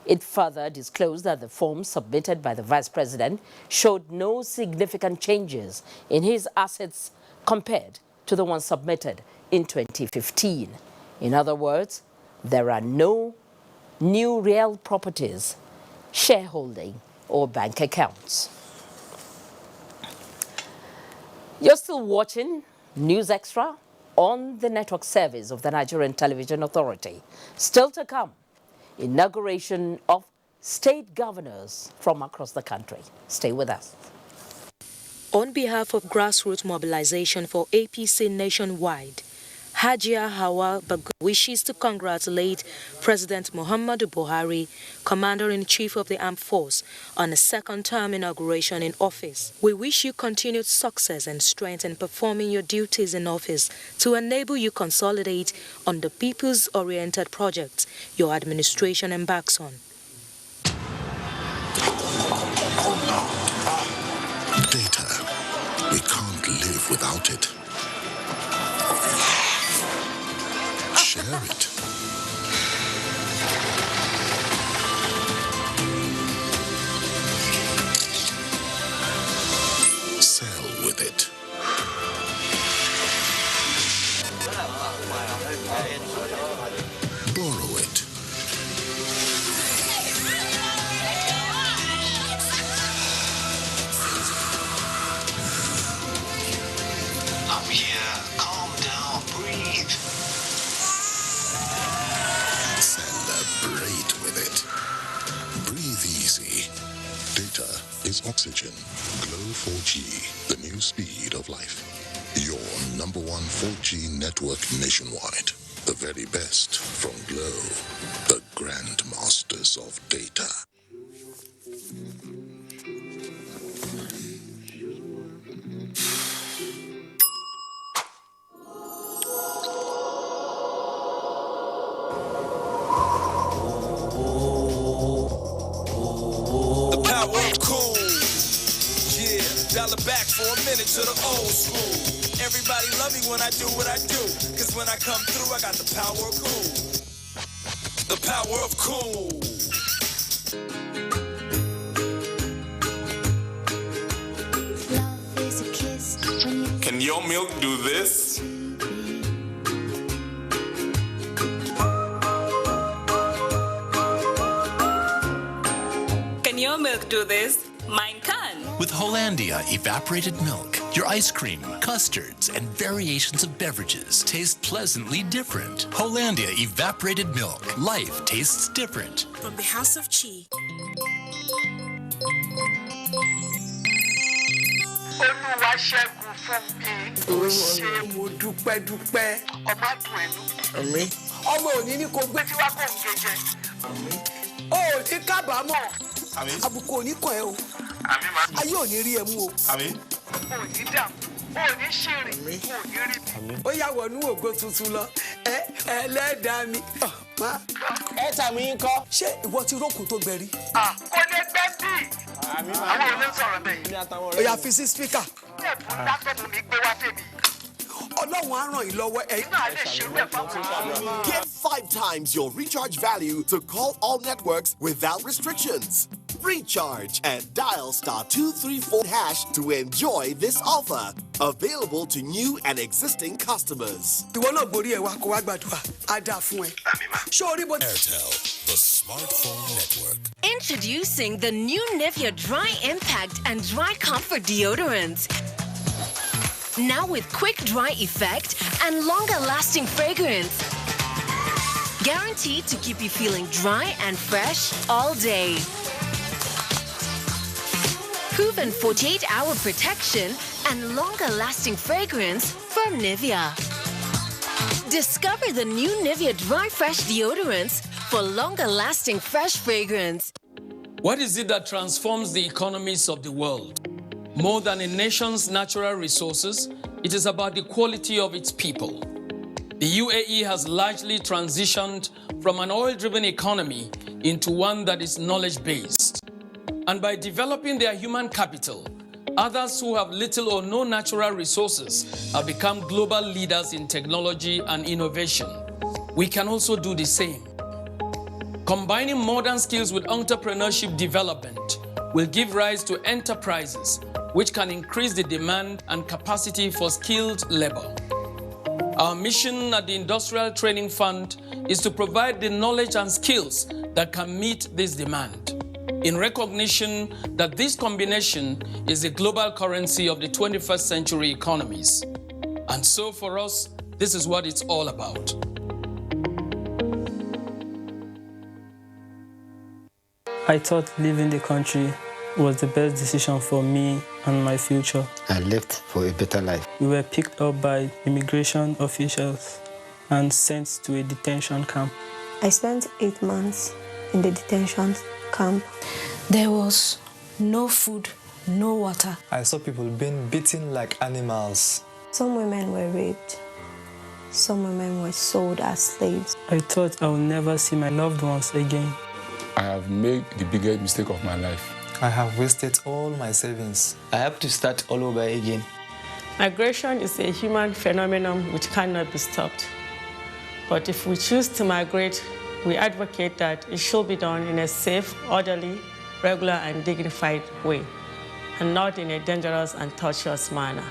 It further disclosed that the form submitted by the Vice President showed no significant changes in his assets compared to the one submitted in 2015. In other words, there are no new real properties, shareholding, or bank accounts. You're still watching News Extra on the network service of the Nigerian Television Authority. Still to come, inauguration of state governors from across the country. Stay with us. On behalf of grassroots mobilization for APC nationwide, Hajia Hawa Bagu wishes to congratulate President Muhammadu Buhari, Commander-in-Chief of the Armed Force, on a second-term inauguration in office. We wish you continued success and strength in performing your duties in office to enable you consolidate on the people's-oriented projects your administration embarks on. Data. We can't live without it. Share it. Sell with it. Borrow it. I'm here. Calm down. Breathe. Celebrate with it. Breathe easy. Data is oxygen. Glow 4G, the new speed of life. Your number one 4G network nationwide. The very best from Glow, the grandmasters of data. Dial it back for a minute to the old school. Everybody love me when I do what I do. Cause when I come through, I got the power of cool. The power of cool. Love is a kiss when you Can your milk do this? Can your milk do this? Mine can. With Hollandia evaporated milk, your ice cream, custards, and variations of beverages taste pleasantly different. Hollandia evaporated milk. Life tastes different. From the House of Chi. Olúwaṣẹ́gun fún mi. Ó ṣe mo dúpẹ́ dúpẹ́. Ọmọ àdùn ẹnu. Àmín. Ọmọ òní ní kò gbé tí wá kò ń jẹjẹ. Àmín. O ò ní kábàámọ̀. Àmín. Àbùkù ò ní kàn ẹ́ o. Àmín máa. Ayé ò ní rí ẹ mú o. Àmín. O ò ní dààmú. O ò ní ṣìrìn. O ò ní rí mi. Ó yà wọnú ògo tuntun lọ. Ẹlẹ́dàá mi. Ẹ tàmí yín kọ́. Ṣé ìwọ ti rókun tó gbẹ rí? Kò lè gbẹ́ bí. Àwọn ò ní sọ̀rọ̀ bẹ́ẹ̀. Ó yá fi sí spíkà. Ẹ̀bùn látọ̀mù mi gbé wá fèmí. Ọlọ́run á ràn yín lọ́wọ́. Ẹ̀yin náà lè ṣerú ẹ̀ fọ́pọ̀. Get 5 times your recharge value to call all networks without restrictions. Recharge and dial *234# to enjoy this offer. Available to new and existing customers. Ìwọ náà borí ẹ̀ wá kó wá gbàdúrà. Á dáa fún ẹ. Ṣé orí bó. Airtel, the smartphone network. Introducing the new Nivea Dry Impact and Dry Comfort Deodorant. Now with quick dry effect and longer lasting fragrance. Guaranteed to keep you feeling dry and fresh all day. Proven 48-hour protection and longer lasting fragrance from Nivea. Discover the new Nivea Dry Fresh Deodorants for longer lasting fresh fragrance. What is it that transforms the economies of the world? More than a nation's natural resources, it is about the quality of its people. The UAE has largely transitioned from an oil-driven economy into one that is knowledge-based. And by developing their human capital, others who have little or no natural resources have become global leaders in technology and innovation. We can also do the same. Combining modern skills with entrepreneurship development will give rise to enterprises which can increase the demand and capacity for skilled labor. Our mission at the Industrial Training Fund is to provide the knowledge and skills that can meet this demand, in recognition that this combination is the global currency of the 21st century economies. And so for us, this is what it's all about. I thought leaving the country was the best decision for me and my future. I left for a better life. We were picked up by immigration officials and sent to a detention camp. I spent 8 months in the detention camp. There was no food, no water. I saw people being beaten like animals. Some women were raped. Some women were sold as slaves. I thought I would never see my loved ones again. I have made the biggest mistake of my life. I have wasted all my savings. I have to start all over again. Migration is a human phenomenon which cannot be stopped. But if we choose to migrate, we advocate that it should be done in a safe, orderly, regular, and dignified way, and not in a dangerous and tortuous manner.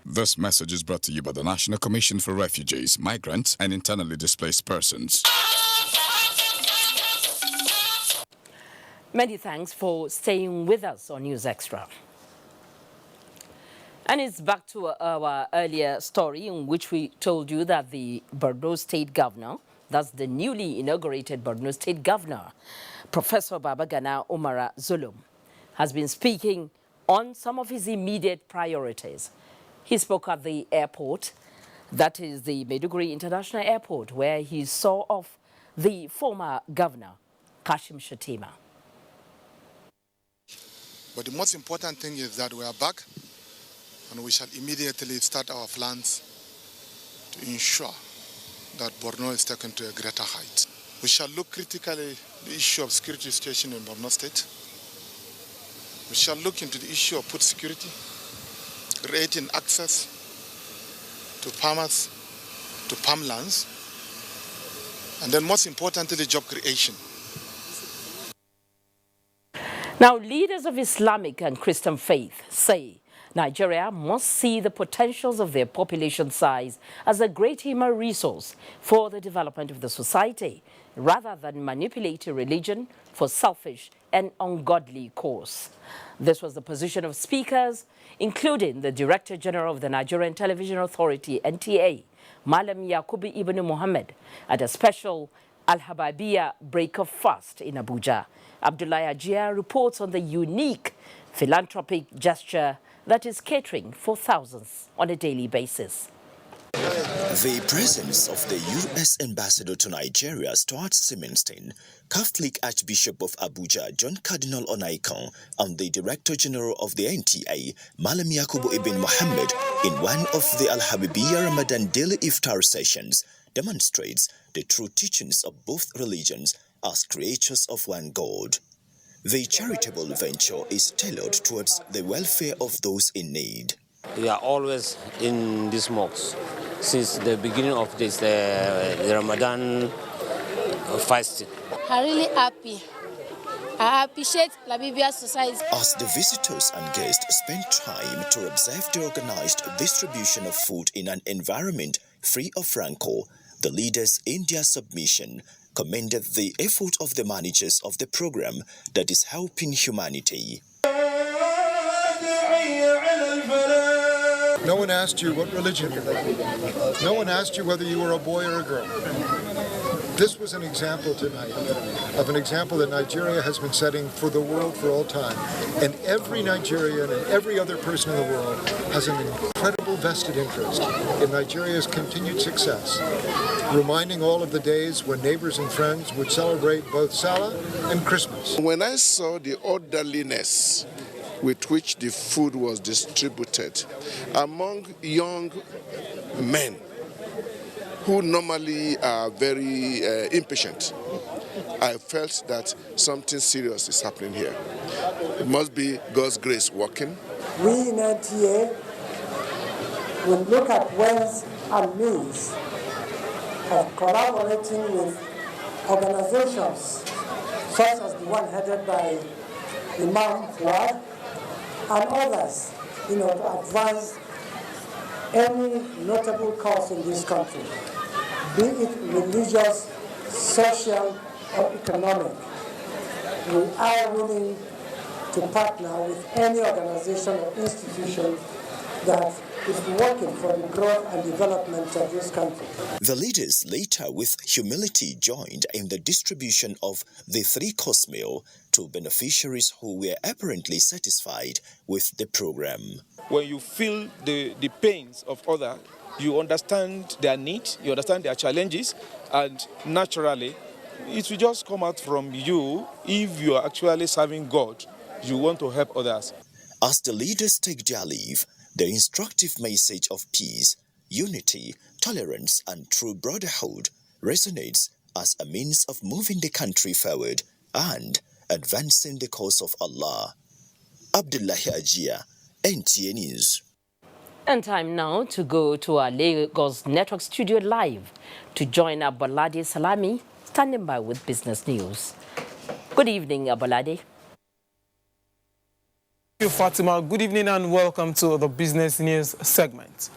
This message is brought to you by the National Commission for Refugees, Migrants, and Internally Displaced Persons. Many thanks for staying with us on News Extra. And it's back to our earlier story in which we told you that the Borno State Governor, that's the newly inaugurated Borno State Governor, Professor Babagana Umara Zulum, has been speaking on some of his immediate priorities. He spoke at the airport, that is the Maiduguri International Airport, where he saw off the former governor, Kashim Shettima. But the most important thing is that we are back and we shall immediately start our plans to ensure that Borno is taken to a greater height. We shall look critically at the issue of security situation in Borno State. We shall look into the issue of food security, creating access to farmers, to farmlands, and then most importantly, job creation. Now, leaders of Islamic and Christian faith say Nigeria must see the potentials of their population size as a great human resource for the development of the society, rather than manipulating religion for selfish and ungodly cause. This was the position of speakers, including the Director General of the Nigerian Television Authority, NTA, Malam Yakubu Ibn Muhammad, at a special Al-Hababiyya break of fast in Abuja. Abdullahi Ajia reports on the unique philanthropic gesture that is catering for thousands on a daily basis. The presence of the U.S. ambassador to Nigeria, Stuart Simonstein, Catholic Archbishop of Abuja, John Cardinal Onaikan, and the Director General of the NTA, Malam Yakubu Ibn Muhammad, in one of the Al-Habibiyya Ramadan daily iftar sessions, demonstrates the true teachings of both religions as creatures of one God. The charitable venture is tailored towards the welfare of those in need. We are always in this mosque since the beginning of this the Ramadan fasting. I'm really happy. I appreciate La Biblia Society. As the visitors and guests spend time to observe the organized distribution of food in an environment free of rancor, the leaders in their submission commended the effort of the managers of the program that is helping humanity. No one asked you what religion you were. No one asked you whether you were a boy or a girl. This was an example tonight of an example that Nigeria has been setting for the world for all time. And every Nigerian and every other person in the world has an incredible vested interest in Nigeria's continued success, reminding all of the days when neighbors and friends would celebrate both Salah and Christmas. When I saw the orderliness with which the food was distributed among young men who normally are very impatient, I felt that something serious is happening here. It must be God's grace working. We in NTA will look at ways and means of collaborating with organizations the one headed by Imam Fuad, and others, to advance any notable cause in this country, be it religious, social, or economic. We are willing to partner with any organization or institution that is working for the growth and development of this country. The leaders later, with humility, joined in the distribution of the 3-course meal to beneficiaries who were apparently satisfied with the program. When you feel the pains of others, you understand their needs, you understand their challenges, and naturally, it will just come out from you. If you are actually serving God, you want to help others. As the leaders take their leave, the instructive message of peace, unity, tolerance, and true brotherhood resonates as a means of moving the country forward and advancing the cause of Allah. Abdullahi Ajia, NTA News. And time now to go to our Lagos Network studio live to join Abolade Salami, standing by with business news. Good evening, Abolade. Thank you, Fatima. Good evening and welcome to the business news segment.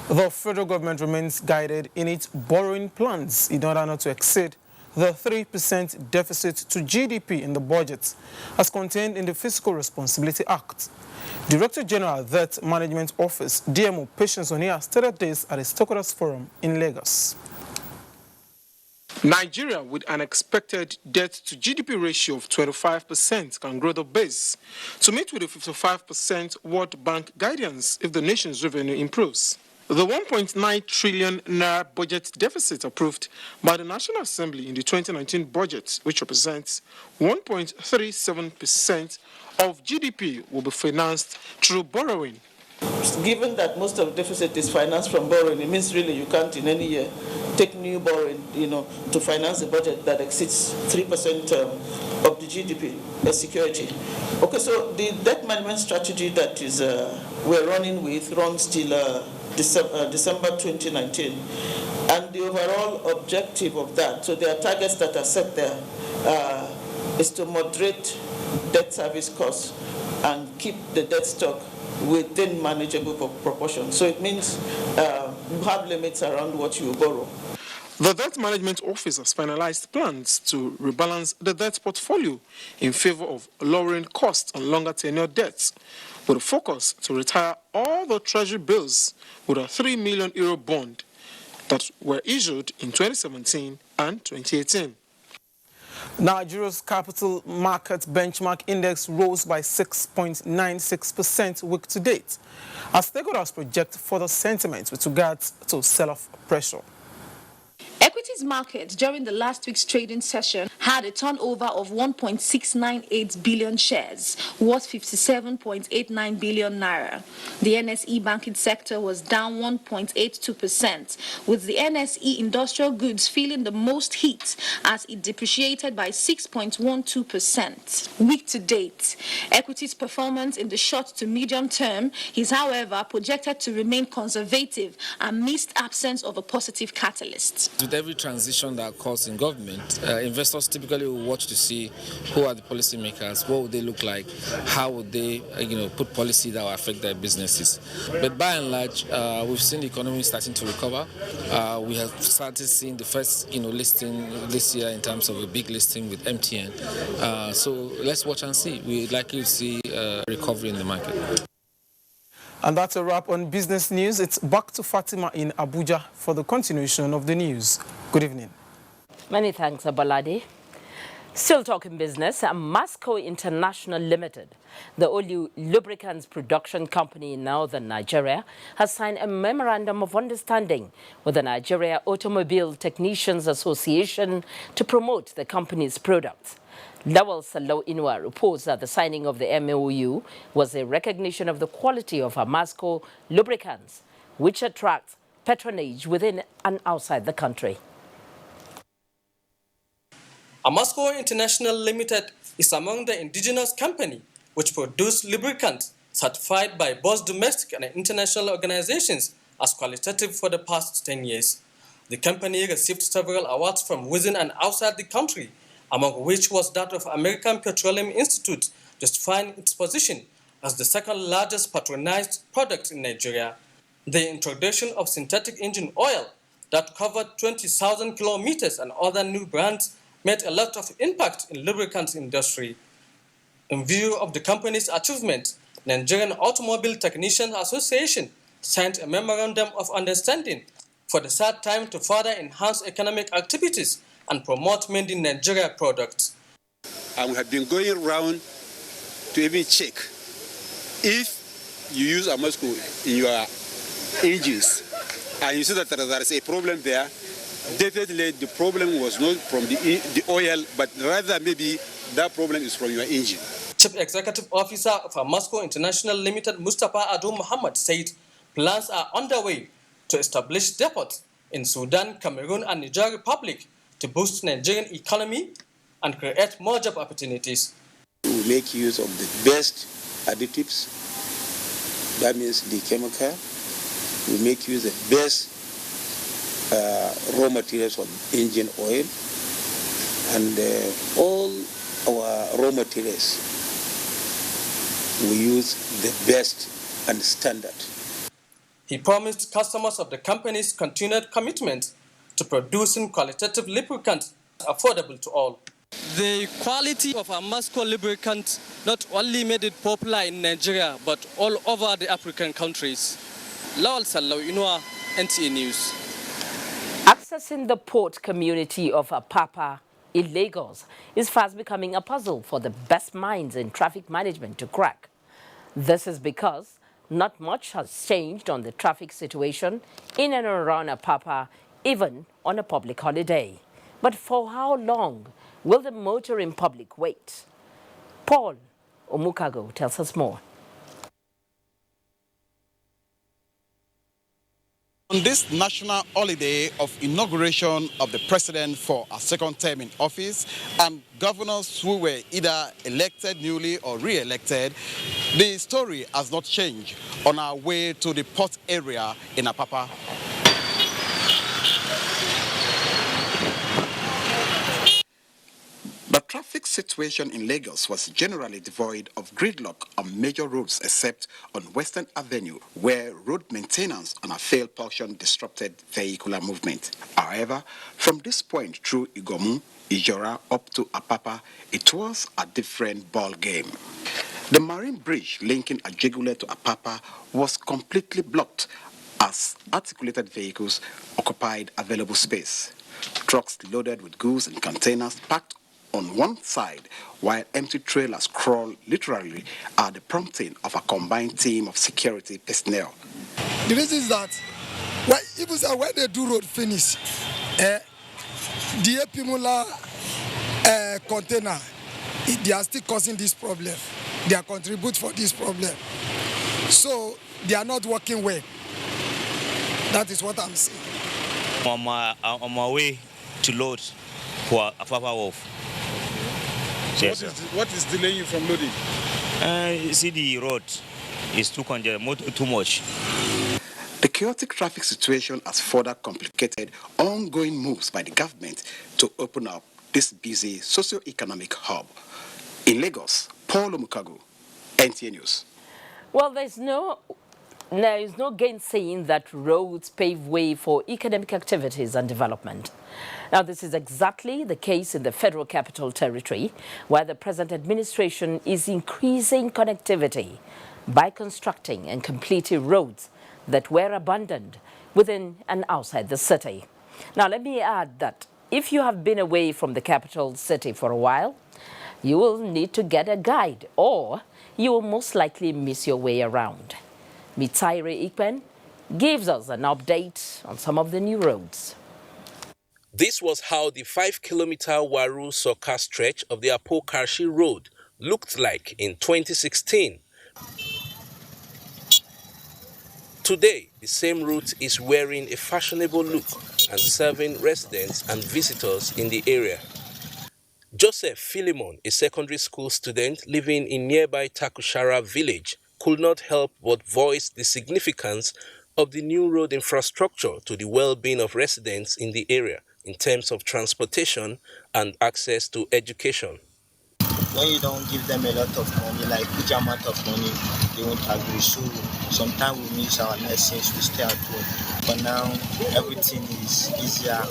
The federal government remains guided in its borrowing plans in order not to exceed the 3% deficit to GDP in the budget, as contained in the Fiscal Responsibility Act. Director General, Debt Management Office, DMO Patience Onia, stated this at a Stakeholders Forum in Lagos. Nigeria, with an expected debt-to-GDP ratio of 25%, can grow the base to meet with the 55% World Bank guidance if the nation's revenue improves. The 1.9 trillion naira budget deficit approved by the National Assembly in the 2019 budget, which represents 1.37% of GDP, will be financed through borrowing. Given that most of the deficit is financed from borrowing, it means really you can't in any year take new borrowing, to finance a budget that exceeds 3% of the GDP as security. Okay, so the debt management strategy that is we're running with runs till December 2019, and the overall objective of that, so there are targets that are set there, is to moderate debt service costs and keep the debt stock within manageable proportions. So it means you have limits around what you borrow. The Debt Management Office has finalized plans to rebalance the debt portfolio in favor of lowering costs on longer tenure debts, with a focus to retire all the treasury bills with a €3 million bond that were issued in 2017 and 2018. Nigeria's capital market benchmark index rose by 6.96% week to date, as stakeholders project further sentiment with regards to sell-off pressure. Equities market during the last week's trading session had a turnover of 1.698 billion shares, worth 57.89 billion naira. The NSE banking sector was down 1.82%, with the NSE industrial goods feeling the most heat as it depreciated by 6.12%. Week to date, equities performance in the short to medium term is, however, projected to remain conservative amidst absence of a positive catalyst. With every transition that occurs in government, investors typically will watch to see who are the policymakers, what would they look like, how would they put policy that will affect their businesses. But by and large, we've seen the economy starting to recover. We have started seeing the first listing this year in terms of a big listing with MTN. So let's watch and see. We'd likely to see a recovery in the market. And that's a wrap on business news. It's back to Fatima in Abuja for the continuation of the news. Good evening. Many thanks, Abolade. Still talking business, Masco International Limited, the only lubricants production company in northern Nigeria, has signed a memorandum of understanding with the Nigeria Automobile Technicians Association to promote the company's products. Lawal Salo Inua reports that the signing of the MOU was a recognition of the quality of Masco lubricants, which attracts patronage within and outside the country. Masco International Limited is among the indigenous company which produce lubricants certified by both domestic and international organizations as qualitative for the past 10 years. The company received several awards from within and outside the country among which was that of American Petroleum Institute, justifying its position as the second largest patronized product in Nigeria. The introduction of synthetic engine oil that covered 20,000 kilometers and other new brands made a lot of impact in lubricants industry. In view of the company's achievement, Nigerian Automobile Technicians Association signed a memorandum of understanding for the third time to further enhance economic activities and promote made in Nigeria products. And we have been going around to even check if you use Amasco in your engines and you see that there is a problem there, definitely the problem was not from the oil, but rather maybe that problem is from your engine. Chief Executive Officer of Amasco International Limited, Mustafa Adu Muhammad, said plans are underway to establish depots in Sudan, Cameroon, and Niger Republic to boost Nigerian economy and create more job opportunities. We make use of the best additives, that means the chemical. We make use of the best raw materials of engine oil, and all our raw materials we use the best and standard. He promised customers of the company's continued commitment to producing qualitative lubricants affordable to all. The quality of Amasco lubricant not only made it popular in Nigeria, but all over the African countries. Lawal Sallau Inua, NTA News. Accessing the port community of Apapa in Lagos is fast becoming a puzzle for the best minds in traffic management to crack. This is because not much has changed on the traffic situation in and around Apapa, even on a public holiday. But for how long will the motoring public wait? Paul Omukago tells us more. On this national holiday of inauguration of the president for a second term in office and governors who were either elected newly or re-elected, the story has not changed on our way to the port area in Apapa. The traffic situation in Lagos was generally devoid of gridlock on major roads except on Western Avenue, where road maintenance on a failed portion disrupted vehicular movement. However, from this point through Igomu, Ijora up to Apapa, it was a different ball game. The marine bridge linking Ajegule to Apapa was completely blocked as articulated vehicles occupied available space. Trucks loaded with goods and containers packed on one side, while empty trailers crawl literally at the prompting of a combined team of security personnel. The reason is that when they do road finish, the Epimula container, they are still causing this problem. They are contribute for this problem. So they are not working well. That is what I'm saying. On my way to load for Apapa Wharf. What is delaying you from loading? You see, the road is too congested, too much. The chaotic traffic situation has further complicated ongoing moves by the government to open up this busy socio-economic hub. In Lagos, Paul Omukago, NTA News. Well, there is no gainsaying that roads pave way for economic activities and development. Now, this is exactly the case in the Federal Capital Territory, where the present administration is increasing connectivity by constructing and completing roads that were abandoned within and outside the city. Now, let me add that if you have been away from the capital city for a while, you will need to get a guide, or you will most likely miss your way around. Mitaire Ikpen gives us an update on some of the new roads. This was how the 5-kilometer Waru-Soka stretch of the Apo-Karshi Road looked like in 2016. Today, the same route is wearing a fashionable look and serving residents and visitors in the area. Joseph Philemon, a secondary school student living in nearby Takushara village, could not help but voice the significance of the new road infrastructure to the well-being of residents in the area. in terms of transportation and access to education. When you don't give them a lot of money, like huge amount of money, they won't agree. So sometimes we miss our lessons, we stay at home. But now everything is easier.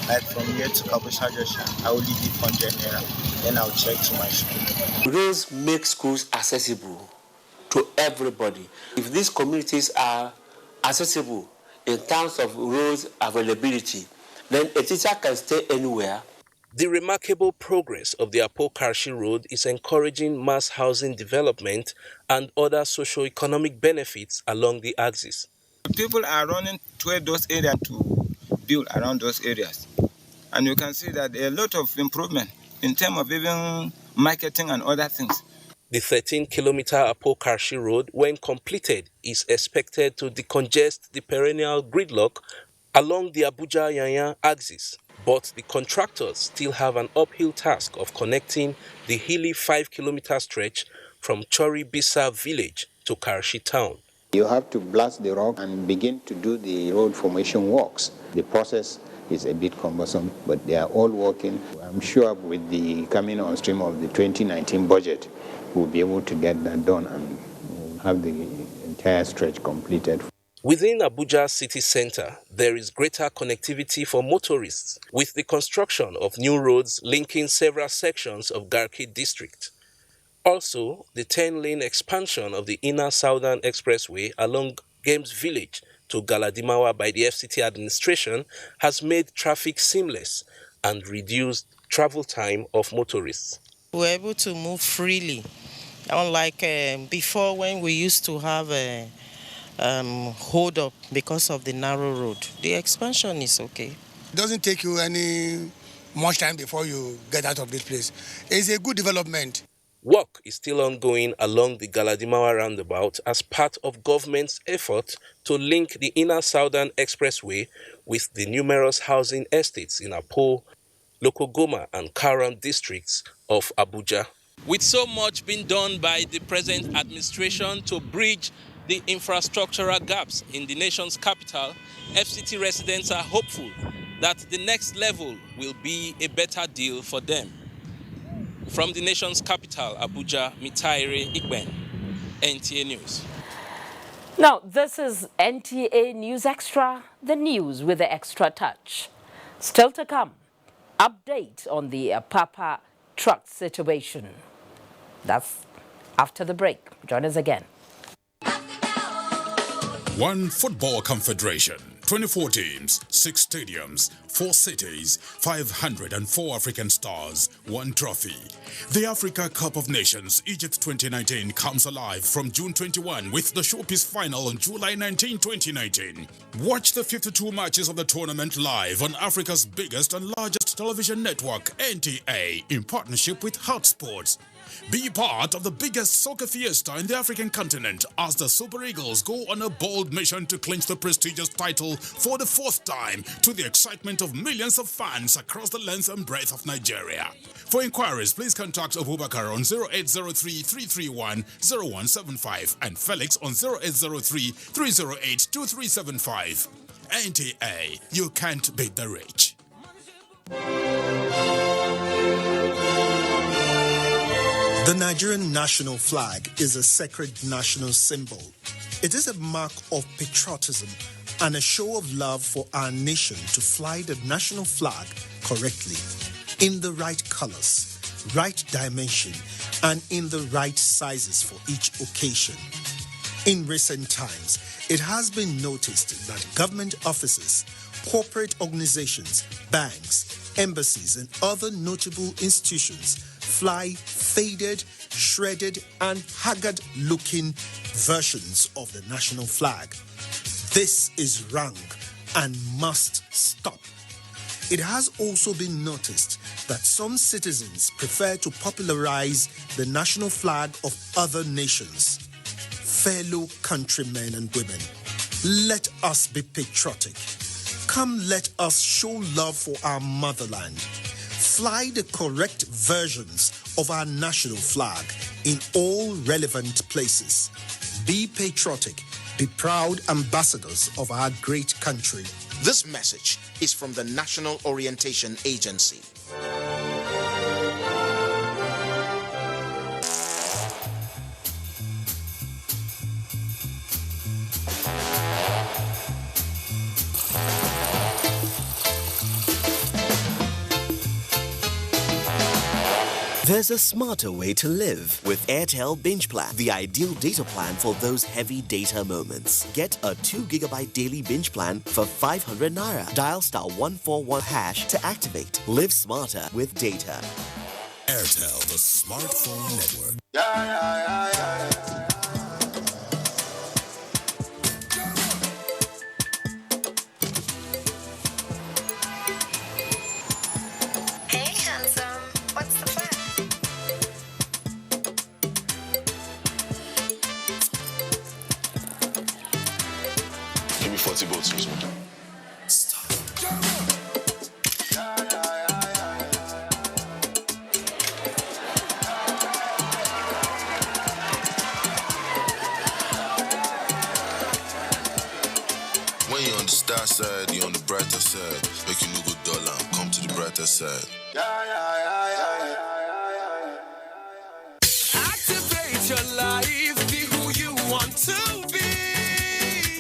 Like from here to Abuja Junction, I only give 100 naira, then I'll check to my school. Roads make schools accessible to everybody. If these communities are accessible in terms of roads availability, then a teacher can stay anywhere. The remarkable progress of the Apo-Karshi Road is encouraging mass housing development and other socio-economic benefits along the axis. People are running toward those areas to build around those areas. And you can see that there are a lot of improvement in terms of even marketing and other things. The 13-kilometer Apo-Karshi Road, when completed, is expected to decongest the perennial gridlock along the Abuja-Yanya axis. But the contractors still have an uphill task of connecting the hilly 5-kilometer stretch from Chori-Bisa village to Karshi town. You have to blast the rock and begin to do the road formation works. The process is a bit cumbersome, but they are all working. I'm sure with the coming on stream of the 2019 budget, we'll be able to get that done and we'll have the entire stretch completed. Within Abuja city center, there is greater connectivity for motorists with the construction of new roads linking several sections of Garki district. Also, the 10-lane expansion of the inner southern expressway along Games Village to Galadimawa by the FCT administration has made traffic seamless and reduced travel time of motorists. We're able to move freely, unlike before when we used to have a hold up because of the narrow road. The expansion is okay. It doesn't take you any much time before you get out of this place. It's a good development. Work is still ongoing along the Galadimawa roundabout as part of government's effort to link the inner southern expressway with the numerous housing estates in Apo, Lokogoma and Karan districts of Abuja. With so much being done by the present administration to bridge the infrastructural gaps in the nation's capital, FCT residents are hopeful that the next level will be a better deal for them. From the nation's capital, Abuja, Mitaire Ikben, NTA News. Now, this is NTA News Extra, the news with the extra touch. Still to come, update on the Papa truck situation. That's after the break. Join us again. One Football Confederation, 24 teams, 6 stadiums, 4 cities, 504 African stars, 1 trophy. The Africa Cup of Nations Egypt 2019 comes alive from June 21 with the showpiece final on July 19, 2019. Watch the 52 matches of the tournament live on Africa's biggest and largest television network, NTA, in partnership with Hotsports. Be part of the biggest soccer fiesta in the African continent as the Super Eagles go on a bold mission to clinch the prestigious title for the 4th time to the excitement of millions of fans across the length and breadth of Nigeria. For inquiries, please contact Abubakar on 0803-331-0175 and Felix on 0803-308-2375. NTA, you can't beat the rich. The Nigerian national flag is a sacred national symbol. It is a mark of patriotism and a show of love for our nation to fly the national flag correctly, in the right colors, right dimension, and in the right sizes for each occasion. In recent times, it has been noticed that government offices, corporate organizations, banks, embassies, and other notable institutions fly faded, shredded, and haggard-looking versions of the national flag. This is wrong and must stop. It has also been noticed that some citizens prefer to popularize the national flag of other nations. Fellow countrymen and women, let us be patriotic. Come, let us show love for our motherland. Fly the correct versions of our national flag in all relevant places. Be patriotic Be proud ambassadors of our great country. This message is from the National Orientation Agency. There's a smarter way to live with Airtel Binge Plan, the ideal data plan for those heavy data moments. Get a 2 GB daily binge plan for 500 Naira. Dial *141# to activate. Live smarter with data. Airtel, the smartphone network. Hey, handsome. What's the plan? Give me 40 boats, When you're on the star side, you're on the brighter side. Make you no go dull and come to the brighter side. Activate your life, be who you want to be.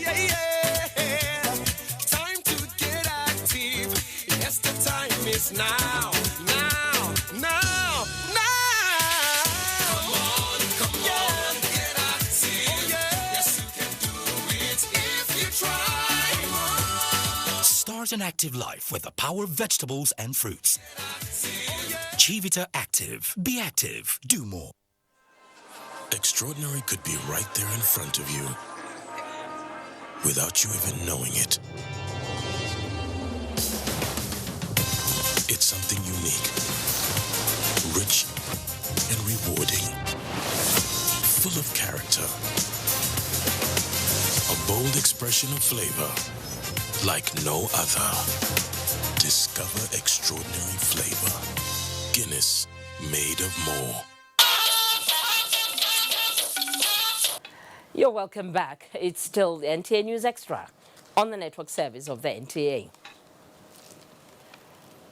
Yeah, yeah. Time to get active. Yes, the time is now. Now, now, now. Come on, get active. Oh, yeah. Yes, you can do it if you try. Start an active life with the power of vegetables and fruits. Chivita Active. Be active. Do more. Extraordinary could be right there in front of you without you even knowing it. It's something unique, rich and rewarding, full of character. A bold expression of flavor like no other. Discover extraordinary flavor. Guinness, made of more. You're welcome back. It's still the NTA News Extra on the network service of the NTA.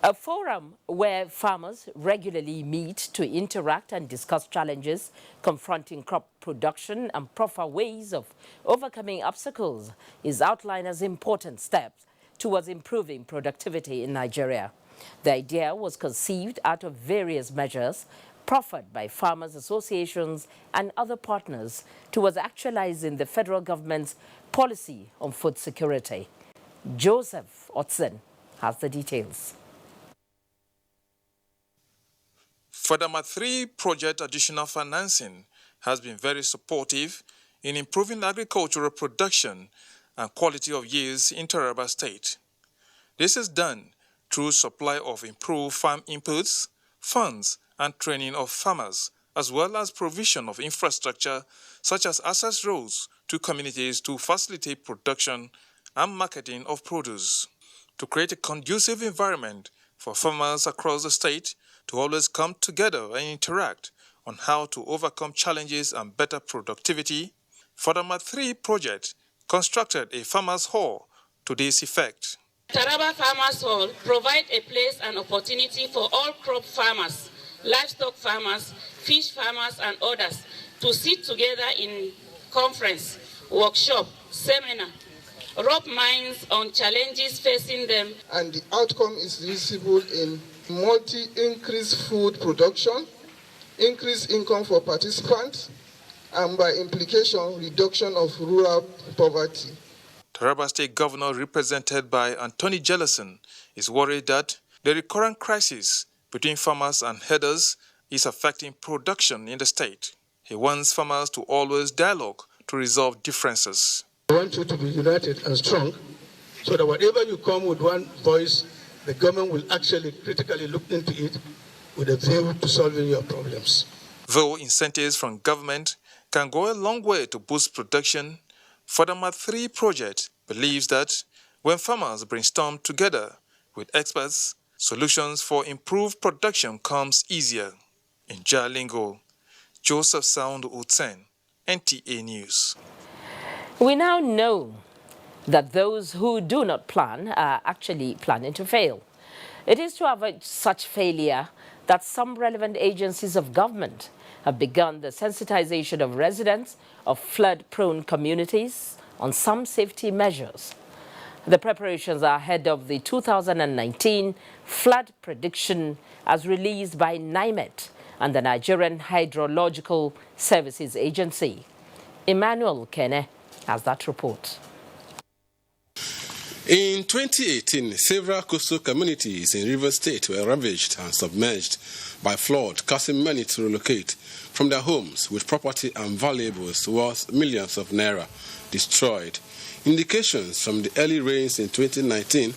A forum where farmers regularly meet to interact and discuss challenges confronting crop production and proper ways of overcoming obstacles is outlined as important steps towards improving productivity in Nigeria. The idea was conceived out of various measures proffered by farmers' associations and other partners towards actualizing the federal government's policy on food security. Joseph Otson has the details. Furthermore, 3 project additional financing has been very supportive in improving agricultural production and quality of yields in Taraba State. This is done through supply of improved farm inputs, funds, and training of farmers, as well as provision of infrastructure such as access roads to communities to facilitate production and marketing of produce. To create a conducive environment for farmers across the state to always come together and interact on how to overcome challenges and better productivity, Furthermore 3 project constructed a farmers' hall to this effect. Taraba Farmers Hall provide a place and opportunity for all crop farmers, livestock farmers, fish farmers, and others to sit together in conference, workshop, seminar, rub minds on challenges facing them. And the outcome is visible in increased food production, increased income for participants, and by implication, reduction of rural poverty. Taraba State Governor, represented by Anthony Jellison, is worried that the recurrent crisis between farmers and herders is affecting production in the state. He wants farmers to always dialogue to resolve differences. I want you to be united and strong so that whatever you come with one voice, the government will actually critically look into it with a view to solving your problems. Though incentives from government can go a long way to boost production, Furthermore 3 project believes that when farmers brainstorm together with experts, solutions for improved production comes easier. In Jalingo, Joseph Sound Utsen, NTA News. We now know that those who do not plan are actually planning to fail. It is to avoid such failure that some relevant agencies of government have begun the sensitization of residents of flood-prone communities on some safety measures. The preparations are ahead of the 2019 flood prediction as released by NIMET and the Nigerian Hydrological Services Agency. Emmanuel Kene has that report. In 2018, several coastal communities in Rivers State were ravaged and submerged by flood, causing many to relocate from their homes with property and valuables worth millions of naira destroyed. Indications from the early rains in 2019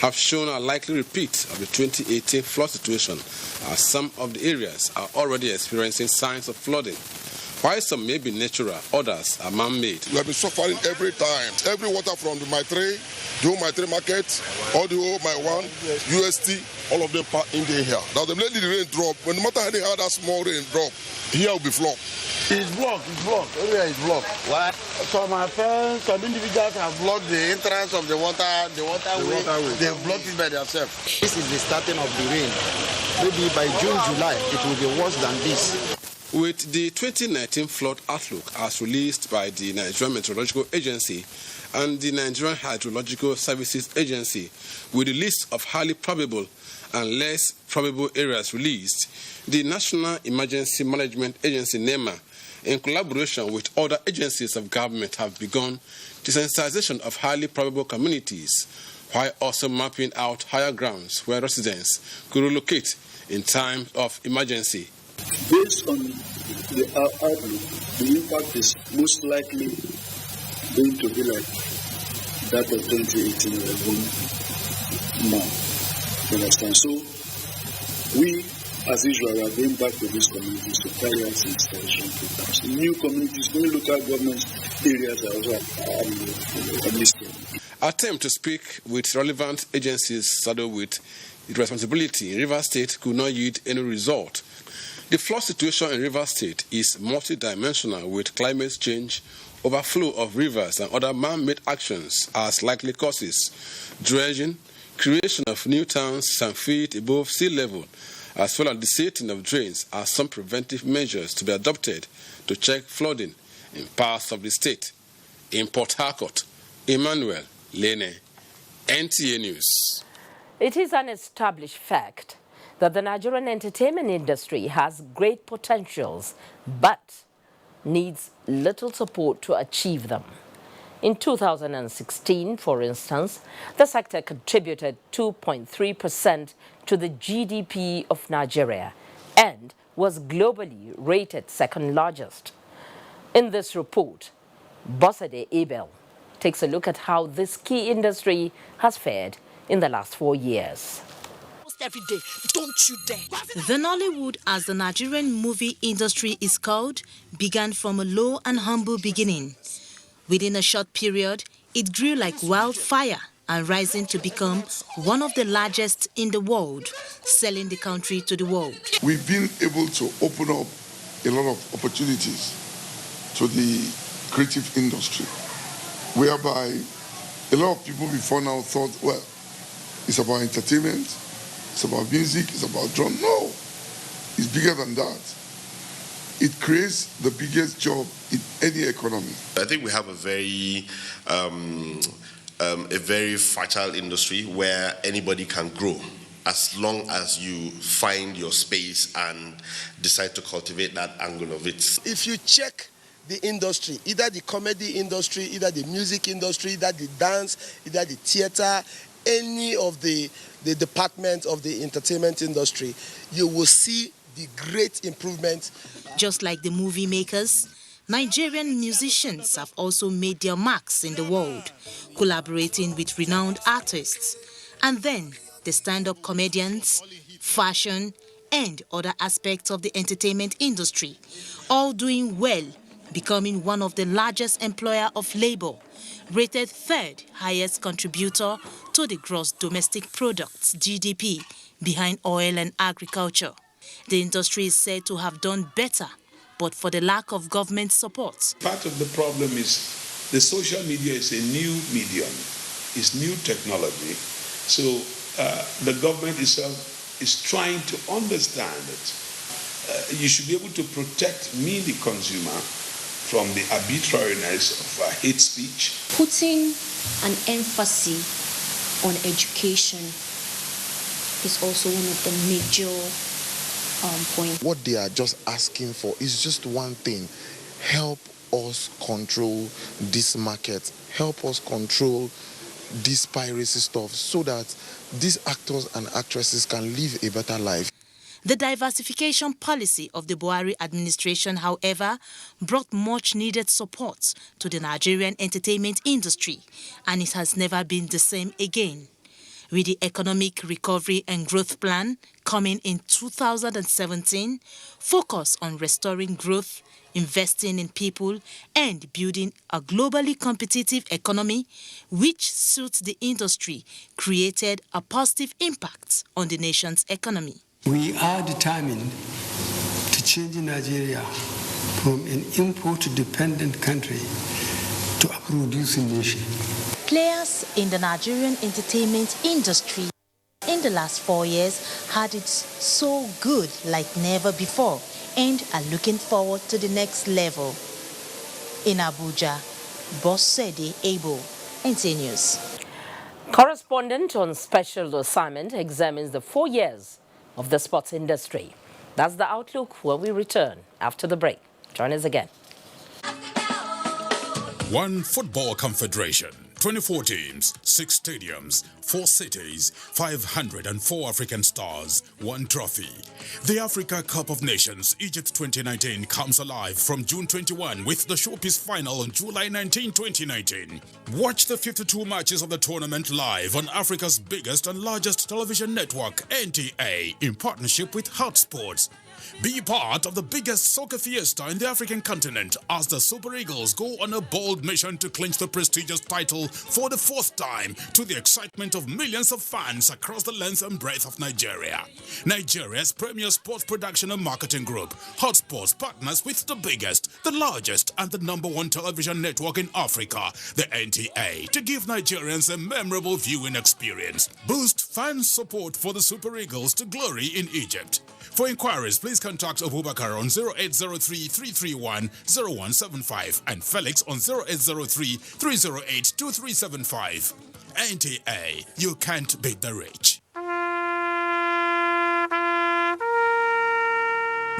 have shown a likely repeat of the 2018 flood situation, as some of the areas are already experiencing signs of flooding. While some may be natural, others are man-made. We have been suffering every time. Every water from the Maitre, the whole Maitre market, all the whole My1, UST, all of them in the here. Now, the rain drop. When no matter how they had that small rain drop, here will be flood. It's blocked. Area is blocked. Why? Some individuals have blocked the entrance of the waterway. They have blocked it by themselves. This is the starting of the rain. Maybe by June, July, it will be worse than this. With the 2019 flood outlook as released by the Nigerian Meteorological Agency and the Nigerian Hydrological Services Agency, with the list of highly probable and less probable areas released, the National Emergency Management Agency, NEMA, in collaboration with other agencies of government, have begun the sensitization of highly probable communities, while also mapping out higher grounds where residents could relocate in time of emergency. Based on the outlook, the impact is most likely going to be like that of 2018 now. You understand? So, we, as usual, are going back to these communities to carry out installation programs. New communities, new local government areas are also listed. Attempt to speak with relevant agencies saddled with responsibility in Rivers State could not yield any result. The flood situation in Rivers State is multidimensional, with climate change, overflow of rivers and other man-made actions as likely causes, dredging, creation of new towns some feet above sea level, as well as the setting of drains are some preventive measures to be adopted to check flooding in parts of the state. In Port Harcourt, Emmanuel Lene, NTA News. It is an established fact that the Nigerian entertainment industry has great potentials, but needs little support to achieve them. In 2016, for instance, the sector contributed 2.3% to the GDP of Nigeria and was globally rated second largest. In this report, Bosede Abel takes a look at how this key industry has fared in the last 4 years. Every day, don't you dare. The Nollywood, as the Nigerian movie industry is called, began from a low and humble beginning. Within a short period, it grew like wildfire and rising to become one of the largest in the world, selling the country to the world. We've been able to open up a lot of opportunities to the creative industry, whereby a lot of people before now thought, well, it's about entertainment, it's about music, it's about drum. No, it's bigger than that. It creates the biggest job in any economy. I think we have a very fertile industry where anybody can grow, as long as you find your space and decide to cultivate that angle of it. If you check the industry, either the comedy industry, either the music industry, either the dance, either the theater, any of the departments of the entertainment industry, you will see the great improvement. Just like the movie makers, Nigerian musicians have also made their marks in the world, collaborating with renowned artists. And then the stand-up comedians, fashion, and other aspects of the entertainment industry, all doing well, becoming one of the largest employer of labor, rated third highest contributor to the gross domestic products, GDP, behind oil and agriculture. The industry is said to have done better, but for the lack of government support. Part of the problem is The social media is a new medium, it's new technology. So the government itself is trying to understand that you should be able to protect me, the consumer, from the arbitrariness of hate speech. Putting an emphasis on education is also one of the major points. What they are just asking for is just one thing: help us control this market, help us control this piracy stuff, so that these actors and actresses can live a better life. The diversification policy of the Buhari administration, however, brought much needed support to the Nigerian entertainment industry, and it has never been the same again. With the Economic Recovery and Growth Plan coming in 2017, focus on restoring growth, investing in people, and building a globally competitive economy which suits the industry, created a positive impact on the nation's economy. We are determined to change Nigeria from an import-dependent country to a producing nation. Players in the Nigerian entertainment industry in the last 4 years had it so good like never before and are looking forward to the next level. In Abuja, Boss Sede Able, NT News. Correspondent on special assignment examines the 4 years of the sports industry. That's the outlook when we return after the break. Join us again. One Football Confederation, 24 teams, 6 stadiums, 4 cities, 504 African stars, 1 trophy. The Africa Cup of Nations Egypt 2019 comes alive from June 21 with the showpiece final on July 19, 2019. Watch the 52 matches of the tournament live on Africa's biggest and largest television network, NTA, in partnership with Hot Sports. Be part of the biggest soccer fiesta in the African continent as the Super Eagles go on a bold mission to clinch the prestigious title for the 4th time, to the excitement of millions of fans across the length and breadth of Nigeria. Nigeria's premier sports production and marketing group, Hot Sports, partners with the biggest, the largest, and the #1 television network in Africa, the NTA, to give Nigerians a memorable viewing experience. Boost fan support for the Super Eagles to glory in Egypt. For inquiries, please contact Abubakar on 0803-331-0175 and Felix on 0803-308-2375. NTA, you can't beat the rich.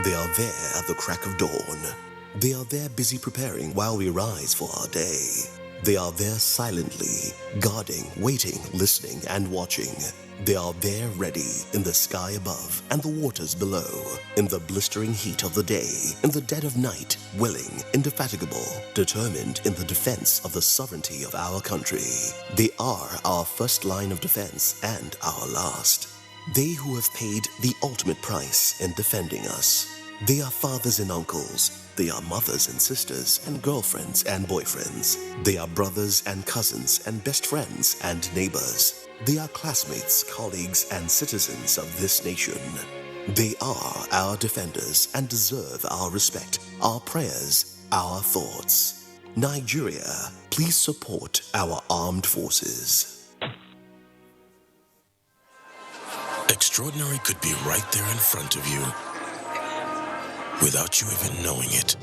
They are there at the crack of dawn. They are there busy preparing while we rise for our day. They are there silently, guarding, waiting, listening, and watching. They are there ready in the sky above and the waters below, in the blistering heat of the day, in the dead of night, willing, indefatigable, determined in the defense of the sovereignty of our country. They are our first line of defense and our last. They who have paid the ultimate price in defending us. They are fathers and uncles. They are mothers and sisters and girlfriends and boyfriends. They are brothers and cousins and best friends and neighbors. They are classmates, colleagues, and citizens of this nation. They are our defenders and deserve our respect, our prayers, our thoughts. Nigeria, please support our armed forces. Extraordinary could be right there in front of you, without you even knowing it.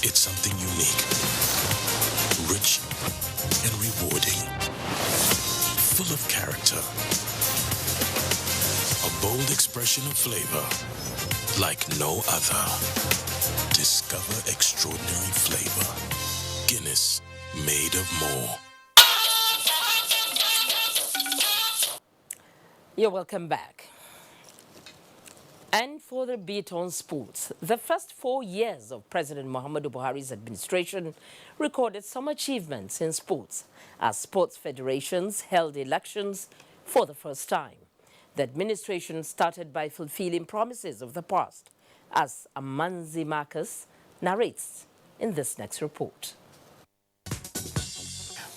It's something unique, rich and rewarding, full of character, a bold expression of flavor like no other. Discover extraordinary flavor. Guinness, made of more. You're welcome back. And for the beat on sports, the first 4 years of President Muhammadu Buhari's administration recorded some achievements in sports, as sports federations held elections for the first time. The administration started by fulfilling promises of the past, as Amanzi Marcus narrates in this next report.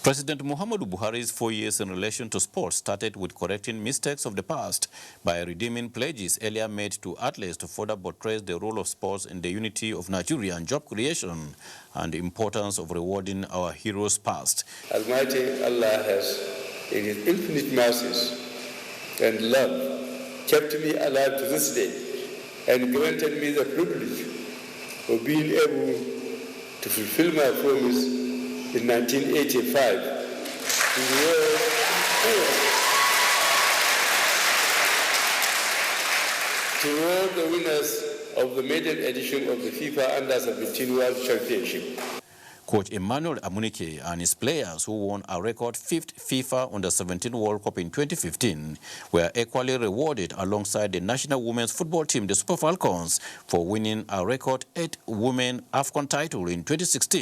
President Muhammadu Buhari's 4 years in relation to sports started with correcting mistakes of the past by redeeming pledges earlier made to athletes to further buttress the role of sports in the unity of Nigeria and job creation and the importance of rewarding our heroes past. Almighty Allah has, in His infinite mercies and love, kept me alive to this day and granted me the privilege of being able to fulfill my promise in 1985 to reward the winners of the maiden edition of the FIFA Under-17 World Championship. Coach Emmanuel Amunike and his players, who won a record 5th FIFA Under-17 World Cup in 2015, were equally rewarded alongside the national women's football team, the Super Falcons, for winning a record 8th Women AFCON title in 2016.